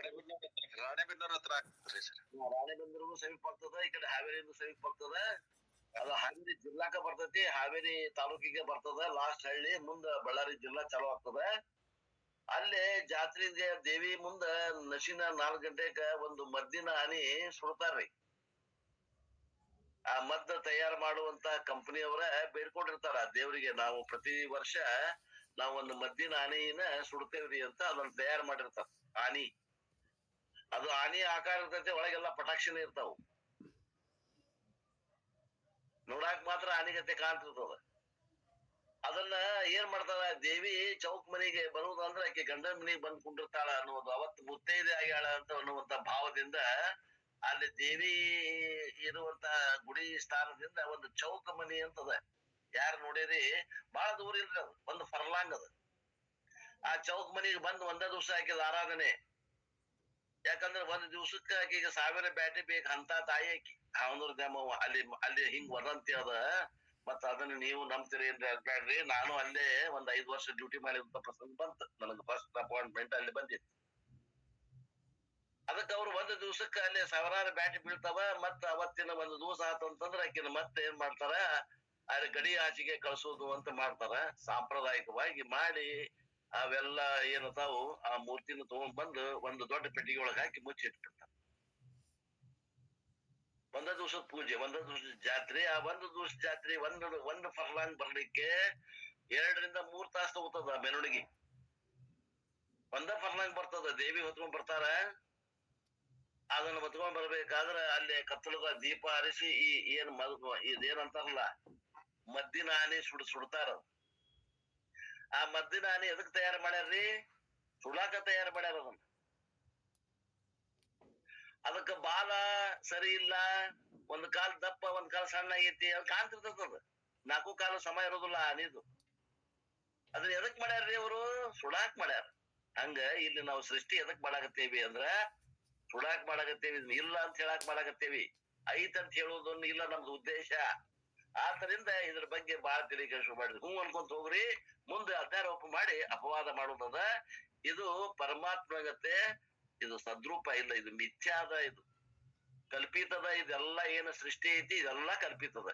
ರಾಣೆಬೆನ್ನೂರ್ ಹತ್ರ ಆಗ್ತದ್ರಿ ಸರ್. ರಾಣೆಬೆನ್ನೂರು ಸಮೀಪ ಆಗ್ತದ, ಈ ಕಡೆ ಹಾವೇರಿಯಿಂದ ಸಮೀಪ ಆಗ್ತದ. ಅದು ಹಾವೇರಿ ಜಿಲ್ಲಾಕ ಬರ್ತೈತಿ, ಹಾವೇರಿ ತಾಲೂಕಿಗೆ ಬರ್ತದ. ಲಾಸ್ಟ್ ಹಳ್ಳಿ ಮುಂದ ಬಳ್ಳಾರಿ ಜಿಲ್ಲಾ ಚಾಲೂ ಆಗ್ತದ. ಅಲ್ಲೇ ಜಾತ್ರೆಗೆ ದೇವಿ ಮುಂದ ನಶಿನ 4 ಗಂಟೆಗ ಒಂದು ಮದ್ದಿನ ಆನಿ ಸುಡ್ತಾರ್ರಿ. ಆ ಮದ್ದ ತಯಾರು ಮಾಡುವಂತ ಕಂಪನಿಯವರ ಬೇಡ್ಕೊಂಡಿರ್ತಾರ ದೇವರಿಗೆ, ನಾವು ಪ್ರತಿ ವರ್ಷ ನಾವ್ ಒಂದು ಮದ್ದಿನ ಆನೆಯನ್ನ ಸುಡ್ತೇವ್ರಿ ಅಂತ ಅದನ್ನ ತಯಾರು ಮಾಡಿರ್ತಾರ. ಆನಿ ಅದು ಆನಿ ಆಕಾರ ಇರ್ತೈತಿ, ಒಳಗೆಲ್ಲ ಪಟಾಕ್ಷಿನೇ ಇರ್ತಾವ. ನೋಡಾಕ್ ಮಾತ್ರ ಆನಿಗತೆ ಕಾಣ್ತಿರ್ತದ. ಅದನ್ನ ಏನ್ ಮಾಡ್ತಾರ, ದೇವಿ ಚೌಕ್ ಮನಿಗೆ ಬರುವುದಂದ್ರ ಆಕೆ ಗಂಡನ ಮನಿಗೆ ಬಂದ್ ಕುಂಡಿರ್ತಾಳ ಅನ್ನೋದು, ಅವತ್ತು ಮುತ್ತೈದೆ ಆಗ್ಯಾಳ ಅಂತ ಅನ್ನುವಂತ ಭಾವದಿಂದ ಅಲ್ಲಿ ದೇವಿ ಇರುವಂತ ಗುಡಿ ಸ್ಥಾನದಿಂದ ಒಂದು ಚೌಕ ಮನಿ ಅಂತದ. ಯಾರು ನೋಡಿರಿ ಬಹಳ ದೂರ ಇಲ್ರಿ, ಅದು ಒಂದು ಫರ್ಲಾಂಗ್ ಅದ. ಆ ಚೌಕ್ ಮನಿಗೆ ಬಂದ್ ಒಂದ ದಿವ್ಸ ಆಕಿದ ಆರಾಧನೆ. ಯಾಕಂದ್ರ ಒಂದ್ ದಿವ್ಸಕ್ಕ ಆಕಿಗೆ 1000 ಬ್ಯಾಟಿ ಬೇಕು ಅಂತ ತಾಯಿ ಆಕಿ ಹಾವನೂರ್ ದ್ಯಾಮವ್ವ. ಅಲ್ಲಿ ಹಿಂಗ್ ವದಂತಿ ಅದ. ಮತ್ತ ಅದನ್ನ ನೀವು ನಂಬ್ತೀರಿ ಅಂತ ಬ್ಯಾಡ್ರಿ, ನಾನು ಅಲ್ಲೇ ಒಂದ್ 5 ವರ್ಷ ಡ್ಯೂಟಿ ಮಾಡಿದಂತ ಪ್ರಸಂಗ ಬಂತ. ನನಗೆ ಫಸ್ಟ್ ಅಪಾಯಿಂಟ್ಮೆಂಟ್ ಅಲ್ಲಿ ಬಂದಿತ್ತು. ಅದಕ್ಕೆ ಅವ್ರು ಒಂದ್ ದಿವ್ಸಕ್ಕ ಅಲ್ಲಿ 1000 ಬ್ಯಾಟಿ ಬೀಳ್ತಾವ. ಮತ್ತ ಅವತ್ತಿನ ಒಂದು ದಿವಸ ಆತಂತಂದ್ರ ಆಕಿನ ಮತ್ತೆ ಏನ್ ಮಾಡ್ತಾರ, ಅಲ್ಲಿ ಗಡಿ ಆಚೆಗೆ ಕಳ್ಸೋದು ಅಂತ ಮಾಡ್ತಾರ. ಸಾಂಪ್ರದಾಯಿಕವಾಗಿ ಮಾಡಿ ಅವೆಲ್ಲ ಏನತಾವು ಆ ಮೂರ್ತಿನ ತಗೊಂಡ್ ಬಂದು ಒಂದು ದೊಡ್ಡ ಪೆಟ್ಟಿಗೆ ಒಳಗೆ ಹಾಕಿ ಮುಚ್ಚಿಟ್ಬಿಡ್ತಾರ. ಒಂದ ದಿವ್ಸದ ಪೂಜೆ, ಒಂದ ದಿವ್ಸದ ಜಾತ್ರೆ. ಆ ಒಂದು ದಿವ್ಸ ಜಾತ್ರೆ ಒಂದು ಫರ್ಲಾಂಗ್ ಬರ್ಲಿಕ್ಕೆ 2 ರಿಂದ 3 ತಾಸು ತಗೋತದ ಮೆರವಣಿಗೆ. ಒಂದ ಫರ್ಲಾಂಗ್ ಬರ್ತದ, ದೇವಿ ಹೊತ್ಕೊಂಡ್ ಬರ್ತಾರ. ಅದನ್ನ ಹೊತ್ಕೊಂಡ್ ಬರ್ಬೇಕಾದ್ರ ಅಲ್ಲಿ ಕತ್ತಲದ ದೀಪ ಹರಿಸಿ ಈ ಇದೇನಂತಾರಲ್ಲ ಮದ್ದಿನ ಆನೆ ಸುಡ್ತಾರ. ಆ ಮದ್ದಿನ ಆನೆ ಎದಕ್ ತಯಾರು ಮಾಡ್ಯಾರ್ರಿ? ಸುಡಾಕ ತಯಾರು ಮಾಡ್ಯಾರ ಅದನ್ನ. ಅದಕ್ಕ ಬಾಲ ಸರಿ ಇಲ್ಲ, ಒಂದ್ ಕಾಲ್ ದಪ್ಪ ಒಂದ್ ಕಾಲ್ ಸಣ್ಣ ಆಗೈತಿ, ಅದು ಕಾಣ್ತಿರ್ತದ. 4 ಕಾಲು ಸಮ ಇರೋದಿಲ್ಲ ಆನಿದು. ಅದನ್ನ ಎದಕ್ ಮಾಡ್ಯಾರ್ರಿ ಅವರು? ಸುಡಾಕ್ ಮಾಡ್ಯಾರ. ಹಂಗ ಇಲ್ಲಿ ನಾವು ಸೃಷ್ಟಿ ಎದಕ್ ಮಾಡಾಕತ್ತೇವಿ ಅಂದ್ರ ಸುಡಾಕ್ ಮಾಡಾಕತ್ತೇವಿ, ಇಲ್ಲ ಅಂತ ಹೇಳಾಕ್ ಮಾಡಾಕತ್ತೇವಿ. ಐತ್ ಅಂತ ಹೇಳೋದನ್ನ ಇಲ್ಲ ನಮ್ದು ಉದ್ದೇಶ. ಆದ್ದರಿಂದ ಇದ್ರ ಬಗ್ಗೆ ಬಾಳ ತಿಳಿಕೆ ಶುರು ಮಾಡಿದ್ರಿ. ಅನ್ಕೊಂತ ಹೋಗ್ರಿ, ಮುಂದೆ ಅಧ್ಯಾರೋಪ ಮಾಡಿ ಅಪವಾದ ಮಾಡೋದದ. ಇದು ಪರಮಾತ್ಮಗತೆ, ಇದು ಸದ್ರೂಪ ಇಲ್ಲ, ಇದು ಮಿಥ್ಯಾದ, ಇದು ಕಲ್ಪಿತದ. ಇದೆಲ್ಲ ಏನು ಸೃಷ್ಟಿ ಐತಿ ಇದೆಲ್ಲ ಕಲ್ಪಿತದ.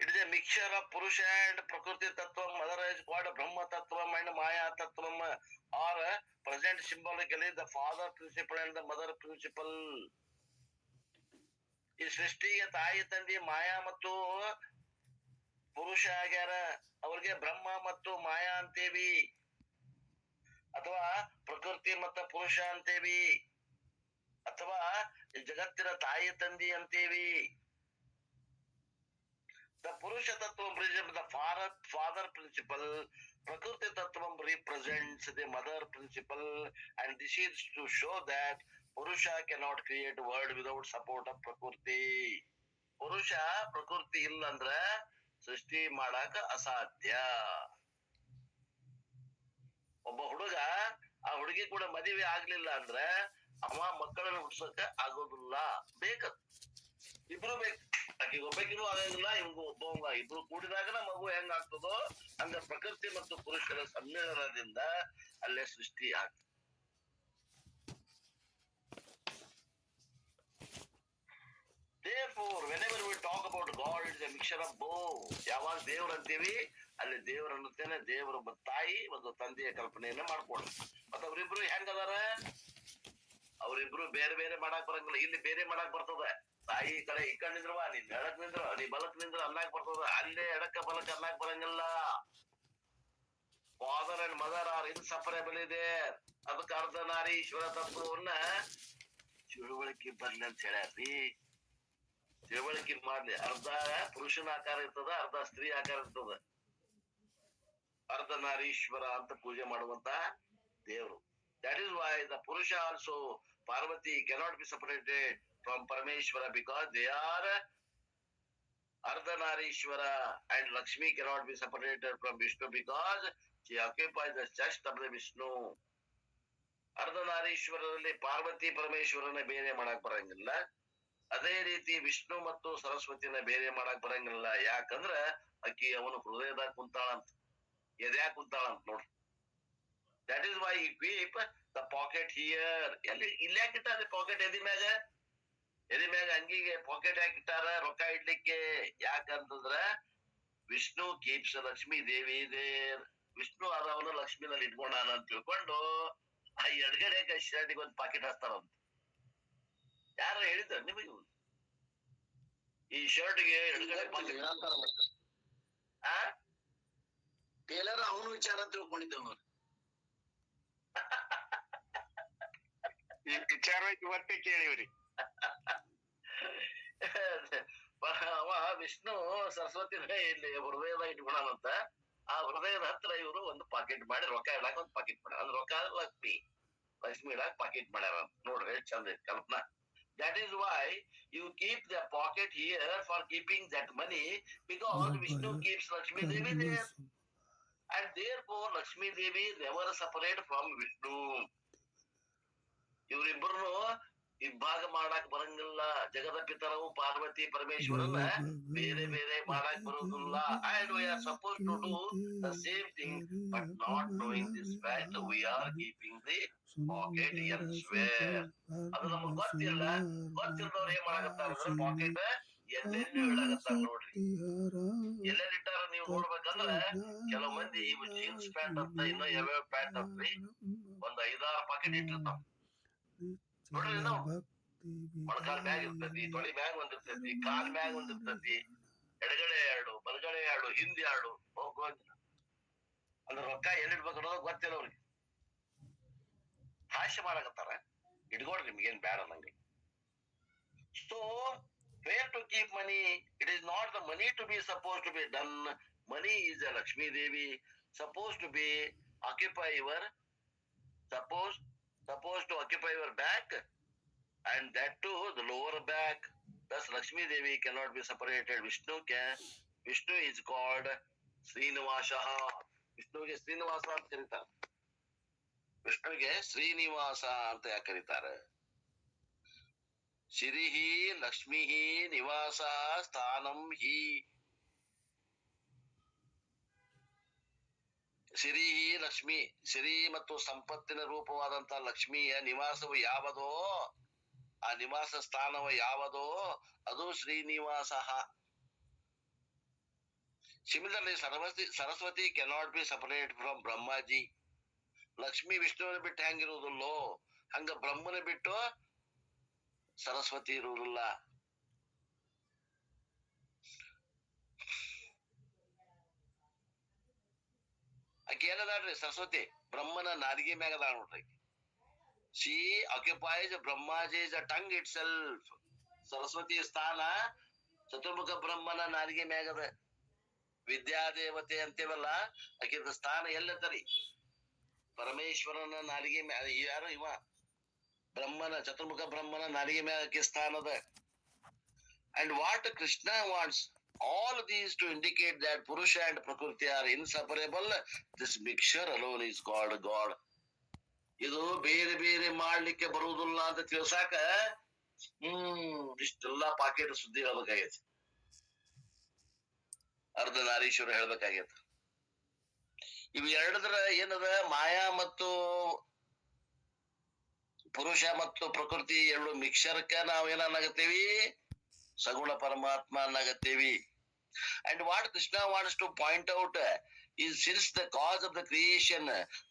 It is a mixture of Purusha and Prakriti Tattvam, otherwise called Brahma Tattvam and Maya Tattvam, or present symbolically the father principle and the mother principle. ಈ ಸೃಷ್ಟಿಗೆ ತಾಯಿ ತಂದೆ ಮಾಯಾ ಮತ್ತು ಪುರುಷ ಆಗ್ಯಾರ. ಅವ್ರಿಗೆ ಬ್ರಹ್ಮ ಮತ್ತು ಮಾಯಾ ಅಂತೇವಿ, ಅಥವಾ ಪ್ರಕೃತಿ ಮತ್ತು ಪುರುಷ ಅಂತೇವಿ, ಅಥವಾ ಜಗತ್ತಿನ ತಾಯಿ ತಂದೆ ಅಂತೇವಿ. The Purusha Tattvam represents the father principle. Prakriti Tattvam represents the mother principle, and this is to show that Purusha cannot create world without support of Prakriti. Purusha Prakriti illandra ಸೃಷ್ಟಿ ಮಾಡಾಕ ಅಸಾಧ್ಯ. ಒಬ್ಬ ಹುಡುಗ ಆ ಹುಡುಗಿ ಕೂಡ ಮದುವೆ ಆಗ್ಲಿಲ್ಲ ಅಂದ್ರೆ ಅವ ಮಕ್ಕಳನ್ನ ಹುಡ್ಸಕ ಆಗೋದಿಲ್ಲ. ಬೇಕ, ಇಬ್ರು ಬೇಕು. ಆಕೆಗೆ ಒಬ್ಬಕಿನೂ ಆಗಂಗಿಲ್ಲ, ಇವ್ಗೂ ಒಬ್ಬವಂಗ. ಇಬ್ರು ಕೂಡಿದಾಗನ ಮಗು ಹೆಂಗ್ ಆಗ್ತದೋ ಹಂಗ ಪ್ರಕೃತಿ ಮತ್ತು ಪುರುಷರ ಸಮ್ಮಿಳನದಿಂದ ಅಲ್ಲೇ ಸೃಷ್ಟಿ ಆಗ್ತದೆ. Therefore, whenever we talk about God, it is a mixture of both. ಯಾವಾಗ ದೇವ್ರ ಅಂತೀವಿ ಅಲ್ಲಿ ದೇವ್ರ ಅನ್ನುತ್ತೇನೆ, ದೇವ್ರ ಒಬ್ಬ ತಾಯಿ ಒಂದು ತಂದೆಯ ಕಲ್ಪನೆಯನ್ನ ಮಾಡ್ಕೊಂಡ್ರು. ಮತ್ತ ಅವ್ರಿಬ್ರು ಹೆಂಗದಾರ? ಅವ್ರಿಬ್ರು ಬೇರೆ ಬೇರೆ ಮಾಡಾಕ್ ಬರಂಗಿಲ್ಲ. ಇಲ್ಲಿ ಬೇರೆ ಮಾಡಾಕ್ ಬರ್ತದ. ತಾಯಿ ಕಡೆ ಈ ಕಡೆ ನಿಂದ್ರವ, ನೀನ್ ಎಡಕ್ ನಿಂದ್ರ, ನೀ ಬಲಕ್ ನಿಂದ್ರ ಅನ್ನಾಕ್ ಬರ್ತದ. ಅಲ್ಲೇ ಎಡಕ್ಕ ಬಲಕ್ ಅನ್ನಾಕ್ ಬರಂಗಿಲ್ಲ. ಫಾದರ್ ಅಂಡ್ ಮದರ್ ಆರ್ ಇನ್ಸಪರೇಬಲ್ ಇದೆ. ಅದಕ್ಕೆ ಅರ್ಧನಾರೀಶ್ವರ ತತ್ವವನ್ನ ತಿಳುವಳಿಕೆ ಬರ್ಲಿ ಅಂತ ಹೇಳ್ಯಾರ್ರಿ. ತಿಳುವಳಿಕೆ ಮಾಡ್ಲಿ. ಅರ್ಧ ಪುರುಷನ ಆಕಾರ ಇರ್ತದ, ಅರ್ಧ ಸ್ತ್ರೀ ಆಕಾರ ಇರ್ತದ. ಅರ್ಧನಾರೀಶ್ವರ ಅಂತ ಪೂಜೆ ಮಾಡುವಂತ ದೇವರು. That is why the Purusha also, Parvati cannot be separated from Parameshwara because they are Ardhanarishwara, and Lakshmi cannot be separated from Vishnu because she occupies the chest of the Vishnu. ಅರ್ಧನಾರೀಶ್ವರರಲ್ಲಿ Parvati ಪರಮೇಶ್ವರನ ಬೇರೆ ಮಾಡಕ್ ಬರಂಗಿಲ್ಲ. ಅದೇ ರೀತಿ ವಿಷ್ಣು ಮತ್ತು ಸರಸ್ವತಿನ ಬೇರೆ ಮಾಡಕ್ ಬರಂಗಿಲ್ಲ. ಯಾಕಂದ್ರ ಅಕ್ಕಿ ಅವನು ಹೃದಯದಾಗ ಕುಂತಾಳಂತ, ಎದ್ಯಾಗ ಕುಂತಾಳಂತ ನೋಡ್ರಿ. That is why keep the pocket here. ಎಲ್ಲಿ ಇಲ್ಯಾಕ ಇಟ್ಟಾರ ಪಾಕೆಟ್? ಎದಿ ಮ್ಯಾಗ ಅಂಗಿಗೆ ಪಾಕೆಟ್ ಹಾಕಿಟ್ಟಾರ ರೊಕ್ಕ ಇಡ್ಲಿಕ್ಕೆ. ಯಾಕಂತಂದ್ರ ವಿಷ್ಣು ಕೀಪ್ಸ್ ಲಕ್ಷ್ಮೀ ದೇವಿ ದೇರ್. ವಿಷ್ಣು ಅದವನು ಲಕ್ಷ್ಮಿನಲ್ಲಿ ಇಟ್ಕೊಂಡಾನ ಅಂತ ತಿಳ್ಕೊಂಡು ಆ ಎಡಗಡೆ ಶರ್ಟಿಗೆ ಒಂದು ಪಾಕೆಟ್ ಹಾಕ್ತಾರಂತ. ಯಾರ ಹೇಳಿದ ನಿಮಗೆ? ಈ ಶರ್ಟ್ಗೆ ಎಡಗಡೆ ಪಾಕೆಟ್ ಆ ಟೇಲರ್ ಅವನು ವಿಚಾರ ತಿಳ್ಕೊಂಡಿದ್ದವ. ಈ ವಿಚಾರ ಇವತ್ತೇ ಕೇಳಿವ್ರಿ. ಅವ ವಿಷ್ಣು ಸರಸ್ವತಿನ ಇಲ್ಲಿ ಹೃದಯದಾಗ ಇಟ್ಕೊಳಂತ. ಆ ಹೃದಯದ ಹತ್ರ ಇವರು ಒಂದು ಪಾಕೆಟ್ ಮಾಡಿ ರೊಕ್ಕ ಇಡಾಕ ಒಂದು ಪಾಕೆಟ್ ಮಾಡ್ಯಾರ. ಅಂದ್ರೆ ರೊಕ್ಕ ಲಕ್ಷ್ಮಿ ಇಡಾಕ ಪಾಕೆಟ್ ಮಾಡ್ಯಾರ ಅಂತ ನೋಡ್ರಿ, ಚಂದ ಐತಿ ಕಲ್ಪನಾ. That is why you keep the pocket here for keeping that money, because Vishnu keeps Lakshmi Devi there, and therefore Lakshmi Devi never separate from Vishnu. ಇವರಿಬ್ಬರನ್ನು ಇಬ್ಬಾಗ ಮಾಡಾಕ್ ಬರಂಗಿಲ್ಲ. ಜಗದ ಪಿತರವು ಪಾರ್ವತಿ ಪರಮೇಶ್ವರನ ಬೇರೆ ಬೇರೆ ಮಾಡಾಕ್ ಬರುವುದಿಲ್ಲ. And we are supposed to do the same thing, but not knowing this fact, we are keeping the pocket elsewhere. ಅದು ನಮಗ್ ಗೊತ್ತಿಲ್ಲ. ಗೊತ್ತಿಲ್ಲದವ್ರು ಏನ್ ಮಾಡಾಕತ್ತಾರ? ಪಾಕೆಟ್ ಎಲ್ಲೆಲ್ಲಿ ಇಡಾಕತ್ತಾರ ನೋಡ್ರಿ. ಎಲ್ಲೆಲ್ಲಿ ಇಟ್ಟಾರ ನೀವು ನೋಡ್ಬೇಕಂದ್ರ ಕೆಲವು ಮಂದಿ ಇವು ಜೀನ್ಸ್ ಪ್ಯಾಂಟ್ ಅಂತ ಇನ್ನೂ ಯಾವ್ಯಾವ ಪ್ಯಾಂಟ್ ಅಂತ್ರಿ ಒಂದ್ 5-6 ಪಾಕೆಟ್ ಇಟ್ಟಿರ್ತಾವ ನೋಡ್ರಿ. ನಾವು ಮೊಳಕಾಲ್ ಮ್ಯಾಗ ಇರ್ತೈತಿ, ತೊಳಿ ಮ್ಯಾಗ ಒಂದಿರ್ತೈತಿ, ಕಾಲ್ ಮ್ಯಾಗ ಒಂದಿರ್ತೈತಿ, ಎಡಗಡೆ 2, ಬಲಗಡೆ 2, ಹಿಂದೆ 2. ಹೋಗೋದಿಲ್ಲ ಅಂದ್ರೆ ರೊಕ್ಕ ಎಲ್ಲಿಡ್ಬೇಕು ಅನ್ನೋದು ಗೊತ್ತಿಲ್ಲ ಅವ್ರಿಗೆ. ಹಾಸ್ಯ ಮಾಡಕತ್ತಾರ. ಇಟ್ಕೊಡ್ರಿ, ನಿಮ್ಗೇನ್ ಬ್ಯಾಡ ಅನ್ನಂಗಿಲ್ಲ. So where to keep money? It is not the money to be supposed to be done. Money is a Lakshmi Devi supposed to be occupy your supposed to occupy your back, and that too the lower back. Thus Lakshmi Devi cannot be separated. Vishnu is called Srinivasa. ವಿಷ್ಣುವಿಗೆ ಶ್ರೀನಿವಾಸ ಅಂತ ಕರೀತಾರೆ. ವಿಷ್ಣುವಿಗೆ ಶ್ರೀನಿವಾಸ ಅಂತ ಯಾಕೆ ಕರೀತಾರೆ? ಶ್ರೀಹಿ ಲಕ್ಷ್ಮೀ ನಿವಾಸ ಸ್ಥಾನಂ ಹಿ. ಶ್ರೀ ಲಕ್ಷ್ಮಿ, ಶ್ರೀ ಮತ್ತು ಸಂಪತ್ತಿನ ರೂಪವಾದಂತ ಲಕ್ಷ್ಮಿಯ ನಿವಾಸವು ಯಾವುದೋ, ಆ ನಿವಾಸ ಸ್ಥಾನವು ಯಾವುದೋ ಅದು Srinivasa. Similarly, Saraswati cannot be separated from Brahmaji. Lakshmi ವಿಷ್ಣುವಿನ ಬಿಟ್ಟು ಹೆಂಗಿರುವುದಿಲ್ಲೋ ಹಂಗ ಬ್ರಹ್ಮನ ಬಿಟ್ಟು ಸರಸ್ವತಿ ಇರುವುದಿಲ್ಲ. ಆಕೆ ಏನದಾಳ್ರಿ ಸರಸ್ವತಿ? ಬ್ರಹ್ಮನ ನಾಲಿಗೆ ಮ್ಯಾಗ ಅದಾಳ ನೋಡ್ರಿ. She occupies Brahmaji's tongue itself. Saraswati ಸ್ಥಾನ ಚತುರ್ಮುಖ ಬ್ರಹ್ಮನ ನಾಲಿಗೆ ಮ್ಯಾಗದ. ವಿದ್ಯಾದೇವತೆ ಅಂತೇವಲ್ಲ, ಆಕೆದ ಸ್ಥಾನ ಎಲ್ಲದರಿ? ಪರಮೇಶ್ವರನ ನಾಲಿಗೆ ಮ್ಯಾಗ. ಯಾರು ಇವ? ಬ್ರಹ್ಮನ, ಚತುರ್ಮುಖ ಬ್ರಹ್ಮನ ನಾಲಿಗೆ ಮ್ಯಾಗ ಆಕೆ ಸ್ಥಾನದ. And what Krishna wants all these to indicate that Purusha and Prakriti are inseparable. This mixture alone is called God. ಇದು ಬೇರೆ ಬೇರೆ ಮಾಡ್ಲಿಕ್ಕೆ ಬರುವುದಿಲ್ಲ ಅಂತ ತಿಳ್ಸಾಕ ಇಷ್ಟೆಲ್ಲಾ ಪಾಕೆಟ್ ಸುದ್ದಿ ಹೇಳ್ಬೇಕಾಗೈತಿ. ಅರ್ಧನಾರೀಶ್ವರ ಹೇಳ್ಬೇಕಾಗೈತಿ. ಇವು ಎರಡದ್ರ ಏನದ? ಮಾಯಾ ಮತ್ತು ಪುರುಷ ಮತ್ತು ಪ್ರಕೃತಿ ಎರಡು ಮಿಕ್ಸರ್ಕ ನಾವ್ ಏನಾಗತ್ತೇವಿ? ಸಗುಣ ಪರಮಾತ್ಮ ಅನ್ನಾಗತ್ತೇವಿ. And what Krishna wants to point out is, since the cause of the creation,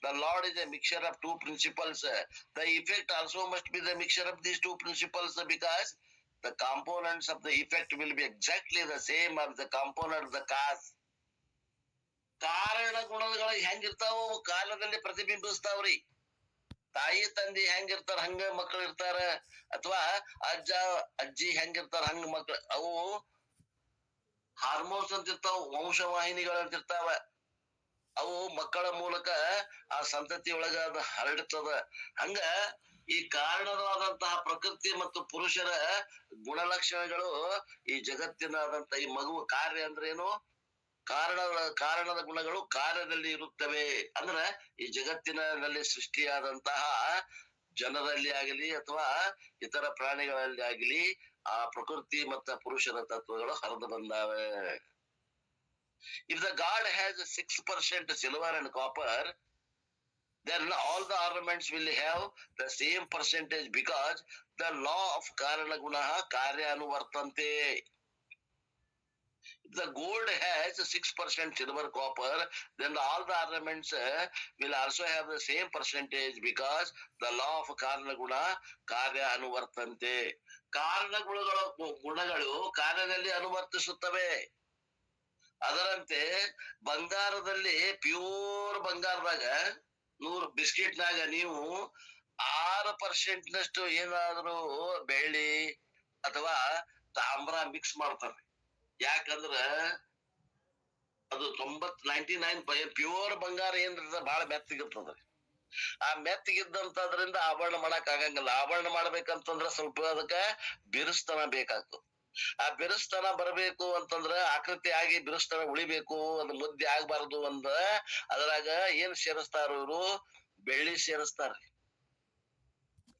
the Lord is a mixture of two principles, the effect also must be the mixture of these two principles, because the components of the effect will be exactly the same as the component of the cause. ಕಾರಣ ಗುಣಗಳು ಹೆಂಗಿರ್ತಾವ ಕಾಲದಲ್ಲಿ ಪ್ರತಿಬಿಂಬಿಸ್ತಾವ್ರಿ. ತಾಯಿ ತಂದೆ ಹೆಂಗಿರ್ತಾರ ಹಂಗ ಮಕ್ಕಳು ಇರ್ತಾರ, ಅಥವಾ ಅಜ್ಜ ಅಜ್ಜಿ ಹೆಂಗಿರ್ತಾರ ಹಂಗ ಮಕ್ಳು. ಅವು ಹಾರ್ಮೋನ್ಸ್ ಅಂತ ಇರ್ತಾವ, ವಂಶವಾಹಿನಿಗಳು ಅಂತ ಇರ್ತಾವ. ಅವು ಮಕ್ಕಳ ಮೂಲಕ ಆ ಸಂತತಿ ಒಳಗ ಅದು ಹರಡ್ತದ. ಹಂಗ ಈ ಕಾರಣವಾದಂತಹ ಪ್ರಕೃತಿ ಮತ್ತು ಪುರುಷರ ಗುಣಲಕ್ಷಣಗಳು ಈ ಜಗತ್ತಿನಾದಂತ ಈ ಮಗುವ ಕಾರ್ಯ ಅಂದ್ರೆ ಏನು? ಕಾರಣದ ಗುಣಗಳು ಕಾರ್ಯದಲ್ಲಿ ಇರುತ್ತವೆ. ಅಂದ್ರ ಈ ಜಗತ್ತಿನಲ್ಲಿ ಸೃಷ್ಟಿಯಾದಂತಹ ಜನರಲ್ಲಿ ಆಗಲಿ ಅಥವಾ ಇತರ ಪ್ರಾಣಿಗಳಲ್ಲಿ ಆಗಲಿ ಆ ಪ್ರಕೃತಿ ಮತ್ತ ಪುರುಷರ ತತ್ವಗಳು ಹರಿದು ಬಂದಾವೆ. If the god has 6% silver and copper, then all the ornaments will have the same percentage because the law of karana gunaha karya anuvartante. If the gold has 6% silver copper, then all the ornaments will also have the same percentage because the law of karana guna karya anuvartante. ಕಾರಣ ಗುಣಗಳು ಕಾರ್ಯದಲ್ಲಿ ಅನುವರ್ತಿಸುತ್ತವೆ. ಅದರಂತೆ ಬಂಗಾರದಲ್ಲಿ pure ಬಂಗಾರದಾಗ 100 ಬಿಸ್ಕಿಟ್ನಾಗ ನೀವು 6% ನಷ್ಟು ಏನಾದ್ರೂ ಬೆಳ್ಳಿ ಅಥವಾ ತಾಮ್ರ ಮಿಕ್ಸ್ ಮಾಡ್ತಾರೆ. ಯಾಕಂದ್ರ ಅದು 99 ಪ್ಯೂರ್ ಬಂಗಾರ ಏನಿರ್ತದ ಬಹಳ ಮೆತ್ತಗಿರ್ತದ್ರಿ. ಆ ಮೆತ್ತಗಿದ್ದಂತದ್ರಿಂದ ಆಭರಣ ಮಾಡಕ್ ಆಗಂಗಿಲ್ಲ. ಆಭರಣ ಮಾಡ್ಬೇಕಂತಂದ್ರ ಸ್ವಲ್ಪ ಅದಕ್ಕ ಬಿರುಸ್ತನ ಬೇಕಾಗ್ತದ. ಆ ಬಿರುಸ್ತನ ಬರಬೇಕು ಅಂತಂದ್ರ ಆಕೃತಿ ಆಗಿ ಬಿರುಸ್ತನ ಉಳಿಬೇಕು, ಅದು ಮುದ್ದೆ ಆಗ್ಬಾರ್ದು ಅಂದ್ರ ಅದ್ರಾಗ ಏನ್ ಸೇರಿಸ್ತಾರ ಇವ್ರು? ಬೆಳ್ಳಿ ಸೇರಿಸ್ತಾರ್ರಿ,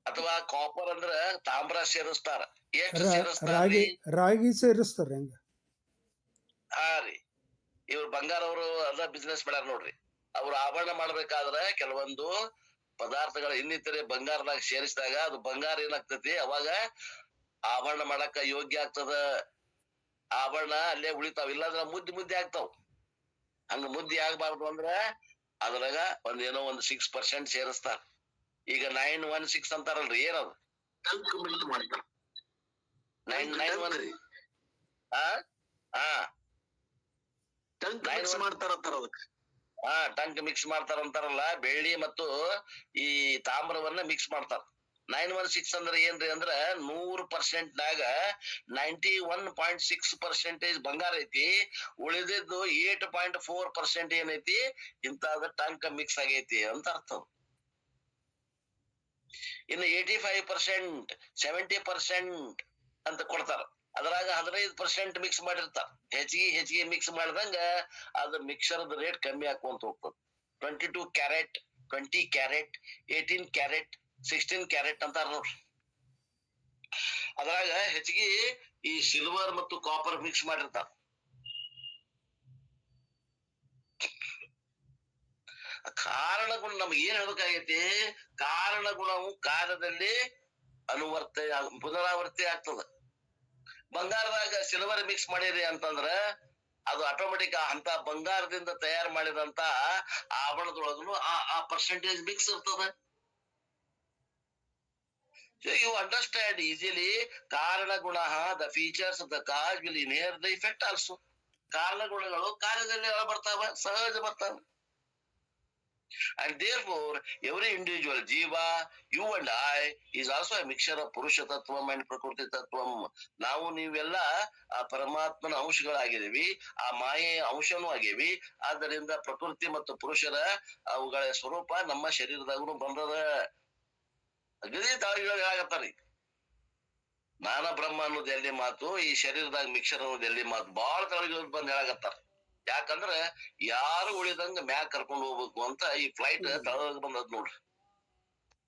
ಅಥವಾ ಕಾಪರ್ ಅಂದ್ರ ತಾಮ್ರ ಸೇರಿಸ್ತಾರ. ಎಷ್ಟು ಸೇರಿಸ್ತಾರ್ರಿ? ರಾಗಿ ಸೇರಿಸ್ತಾರ ಹೆಂಗ? ಹಾ ರೀ, ಇವ್ರು ಬಂಗಾರ ಅವರು ಅದ ಬಿಸ್ನೆಸ್ ಮಾಡ್ಯಾರ ನೋಡ್ರಿ. ಅವ್ರು ಆಭರಣ ಮಾಡ್ಬೇಕಾದ್ರ ಕೆಲವೊಂದು ಪದಾರ್ಥಗಳ ಇನ್ನಿತರೆ ಬಂಗಾರದಾಗ ಸೇರಿಸಿದಾಗ ಅದು ಬಂಗಾರ ಏನಾಗ್ತತಿ, ಅವಾಗ ಆಭರಣ ಮಾಡಾಕ ಯೋಗ್ಯ ಆಗ್ತದ. ಆಭರಣ ಅಲ್ಲೇ ಉಳಿತಾವ, ಇಲ್ಲಾಂದ್ರ ಮುದ್ದೆ ಆಗ್ತಾವ. ಹಂಗ ಮುದ್ದೆ ಆಗ್ಬಾರ್ದು ಅಂದ್ರ ಅದ್ರಾಗ ಏನೋ ಒಂದು 6% ಸೇರಿಸ್ತಾರ. ಈಗ 916 ಅಂತಾರಲ್ರಿ, ಏನದು? 991 ಟಂಕ್ ಮಿಕ್ಸ್ ಮಾಡ್ತಾರಂತಾರಲ್ಲ. ಬೆಳ್ಳಿ ಮತ್ತು ಈ ತಾಮ್ರವನ್ನ ಮಿಕ್ಸ್ ಮಾಡ್ತಾರ. 916 ಅಂದ್ರೆ ಏನ್ರಿ ಅಂದ್ರ 100% ನಾಗ 91.6% ಬಂಗಾರ ಐತಿ, ಉಳಿದಿದ್ದು 8.4% ಏನೈತಿ ಇಂತಾದ ಟಂಕ್ ಮಿಕ್ಸ್ ಆಗೈತಿ ಅಂತ ಅರ್ಥ. ಇನ್ನು 85%, 70% ಅಂತ ಕೊಡ್ತಾರ. ಅದ್ರಾಗ 15% ಮಿಕ್ಸ್ ಮಾಡಿರ್ತಾರ. ಹೆಚ್ಚಿಗೆ ಮಿಕ್ಸ್ ಮಾಡಿದಂಗ ಅದ್ರ ಮಿಕ್ಸರ್ ರೇಟ್ ಕಮ್ಮಿ ಹಾಕೊಂತ ಹೋಗ್ತದ. 22 ಕ್ಯಾರೆಟ್, 20 ಕ್ಯಾರೆಟ್, 18 ಕ್ಯಾರೆಟ್, 16 ಕ್ಯಾರೆಟ್ ಅಂತಾರ ನೋಡ್ರಿ. ಅದ್ರಾಗ ಹೆಚ್ಚಿಗೆ ಈ ಸಿಲ್ವರ್ ಮತ್ತು ಕಾಪರ್ ಮಿಕ್ಸ್ ಮಾಡಿರ್ತಾರ. ಕಾರಣ ಗುಣ ನಮ್ಗೆ ಏನ್ ಹೇಳ್ಬೇಕಾಗೈತಿ? ಕಾರಣ ಗುಣವು ಕಾರ್ಯದಲ್ಲಿ ಪುನರಾವರ್ತಿ ಆಗ್ತದ. ಬಂಗಾರದಾಗ ಸಿಲ್ವರ್ ಮಿಕ್ಸ್ ಮಾಡಿರಿ ಅಂತಂದ್ರ ಅದು ಆಟೋಮೆಟಿಕ್ ಅಂತ ಬಂಗಾರದಿಂದ ತಯಾರು ಮಾಡಿದಂತ ಆಭರಣದೊಳಗನು ಆ ಪರ್ಸೆಂಟೇಜ್ ಮಿಕ್ಸ್ ಇರ್ತದ. So you understand easily ಕಾರಣ ಗುಣ, the features of the cause will inherit the effect also. ಕಾರಣ ಗುಣಗಳು ಕಾರ್ಯದಲ್ಲಿ ಬರ್ತಾವ, ಸಹಜ ಬರ್ತಾವ. And therefore every individual jiva, you and I, is also a mixture of purusha tattvam and prakriti tattvam. ನಾವು ನೀವೆಲ್ಲ ಆ ಪರಮಾತ್ಮನ ಅಂಶಗಳಾಗಿದ್ದೀವಿ, ಆ ಮಾಯೆಯ ಅಂಶನೂ ಆಗೇವಿ. ಆದ್ದರಿಂದ ಪ್ರಕೃತಿ ಮತ್ತು ಪುರುಷರ ಅವುಗಳ ಸ್ವರೂಪ ನಮ್ಮ ಶರೀರದಾಗೂ ಬಂದದ. ಅಗದಿ ತಾಳಿಗಳಾಗತ್ತಾರಿ. ನಾನ ಬ್ರಹ್ಮ ಅನ್ನೋದು ಎಲ್ಲಿ ಮಾತು, ಈ ಶರೀರದಾಗ ಮಿಕ್ಸರ್ ಅನ್ನೋದು ಎಲ್ಲಿ ಮಾತು, ಬಾಳ ತಳಿಗಳು ಬಂದ್ ಹೇಳಾಗತ್ತಾರ. ಯಾಕಂದ್ರ ಯಾರು ಉಳಿದಂಗ ಮ್ಯಾಗ ಕರ್ಕೊಂಡು ಹೋಗ್ಬೇಕು ಅಂತ ಈ ಫ್ಲೈಟ್ ತಳಗ ಬಂದದ್ ನೋಡ್ರಿ.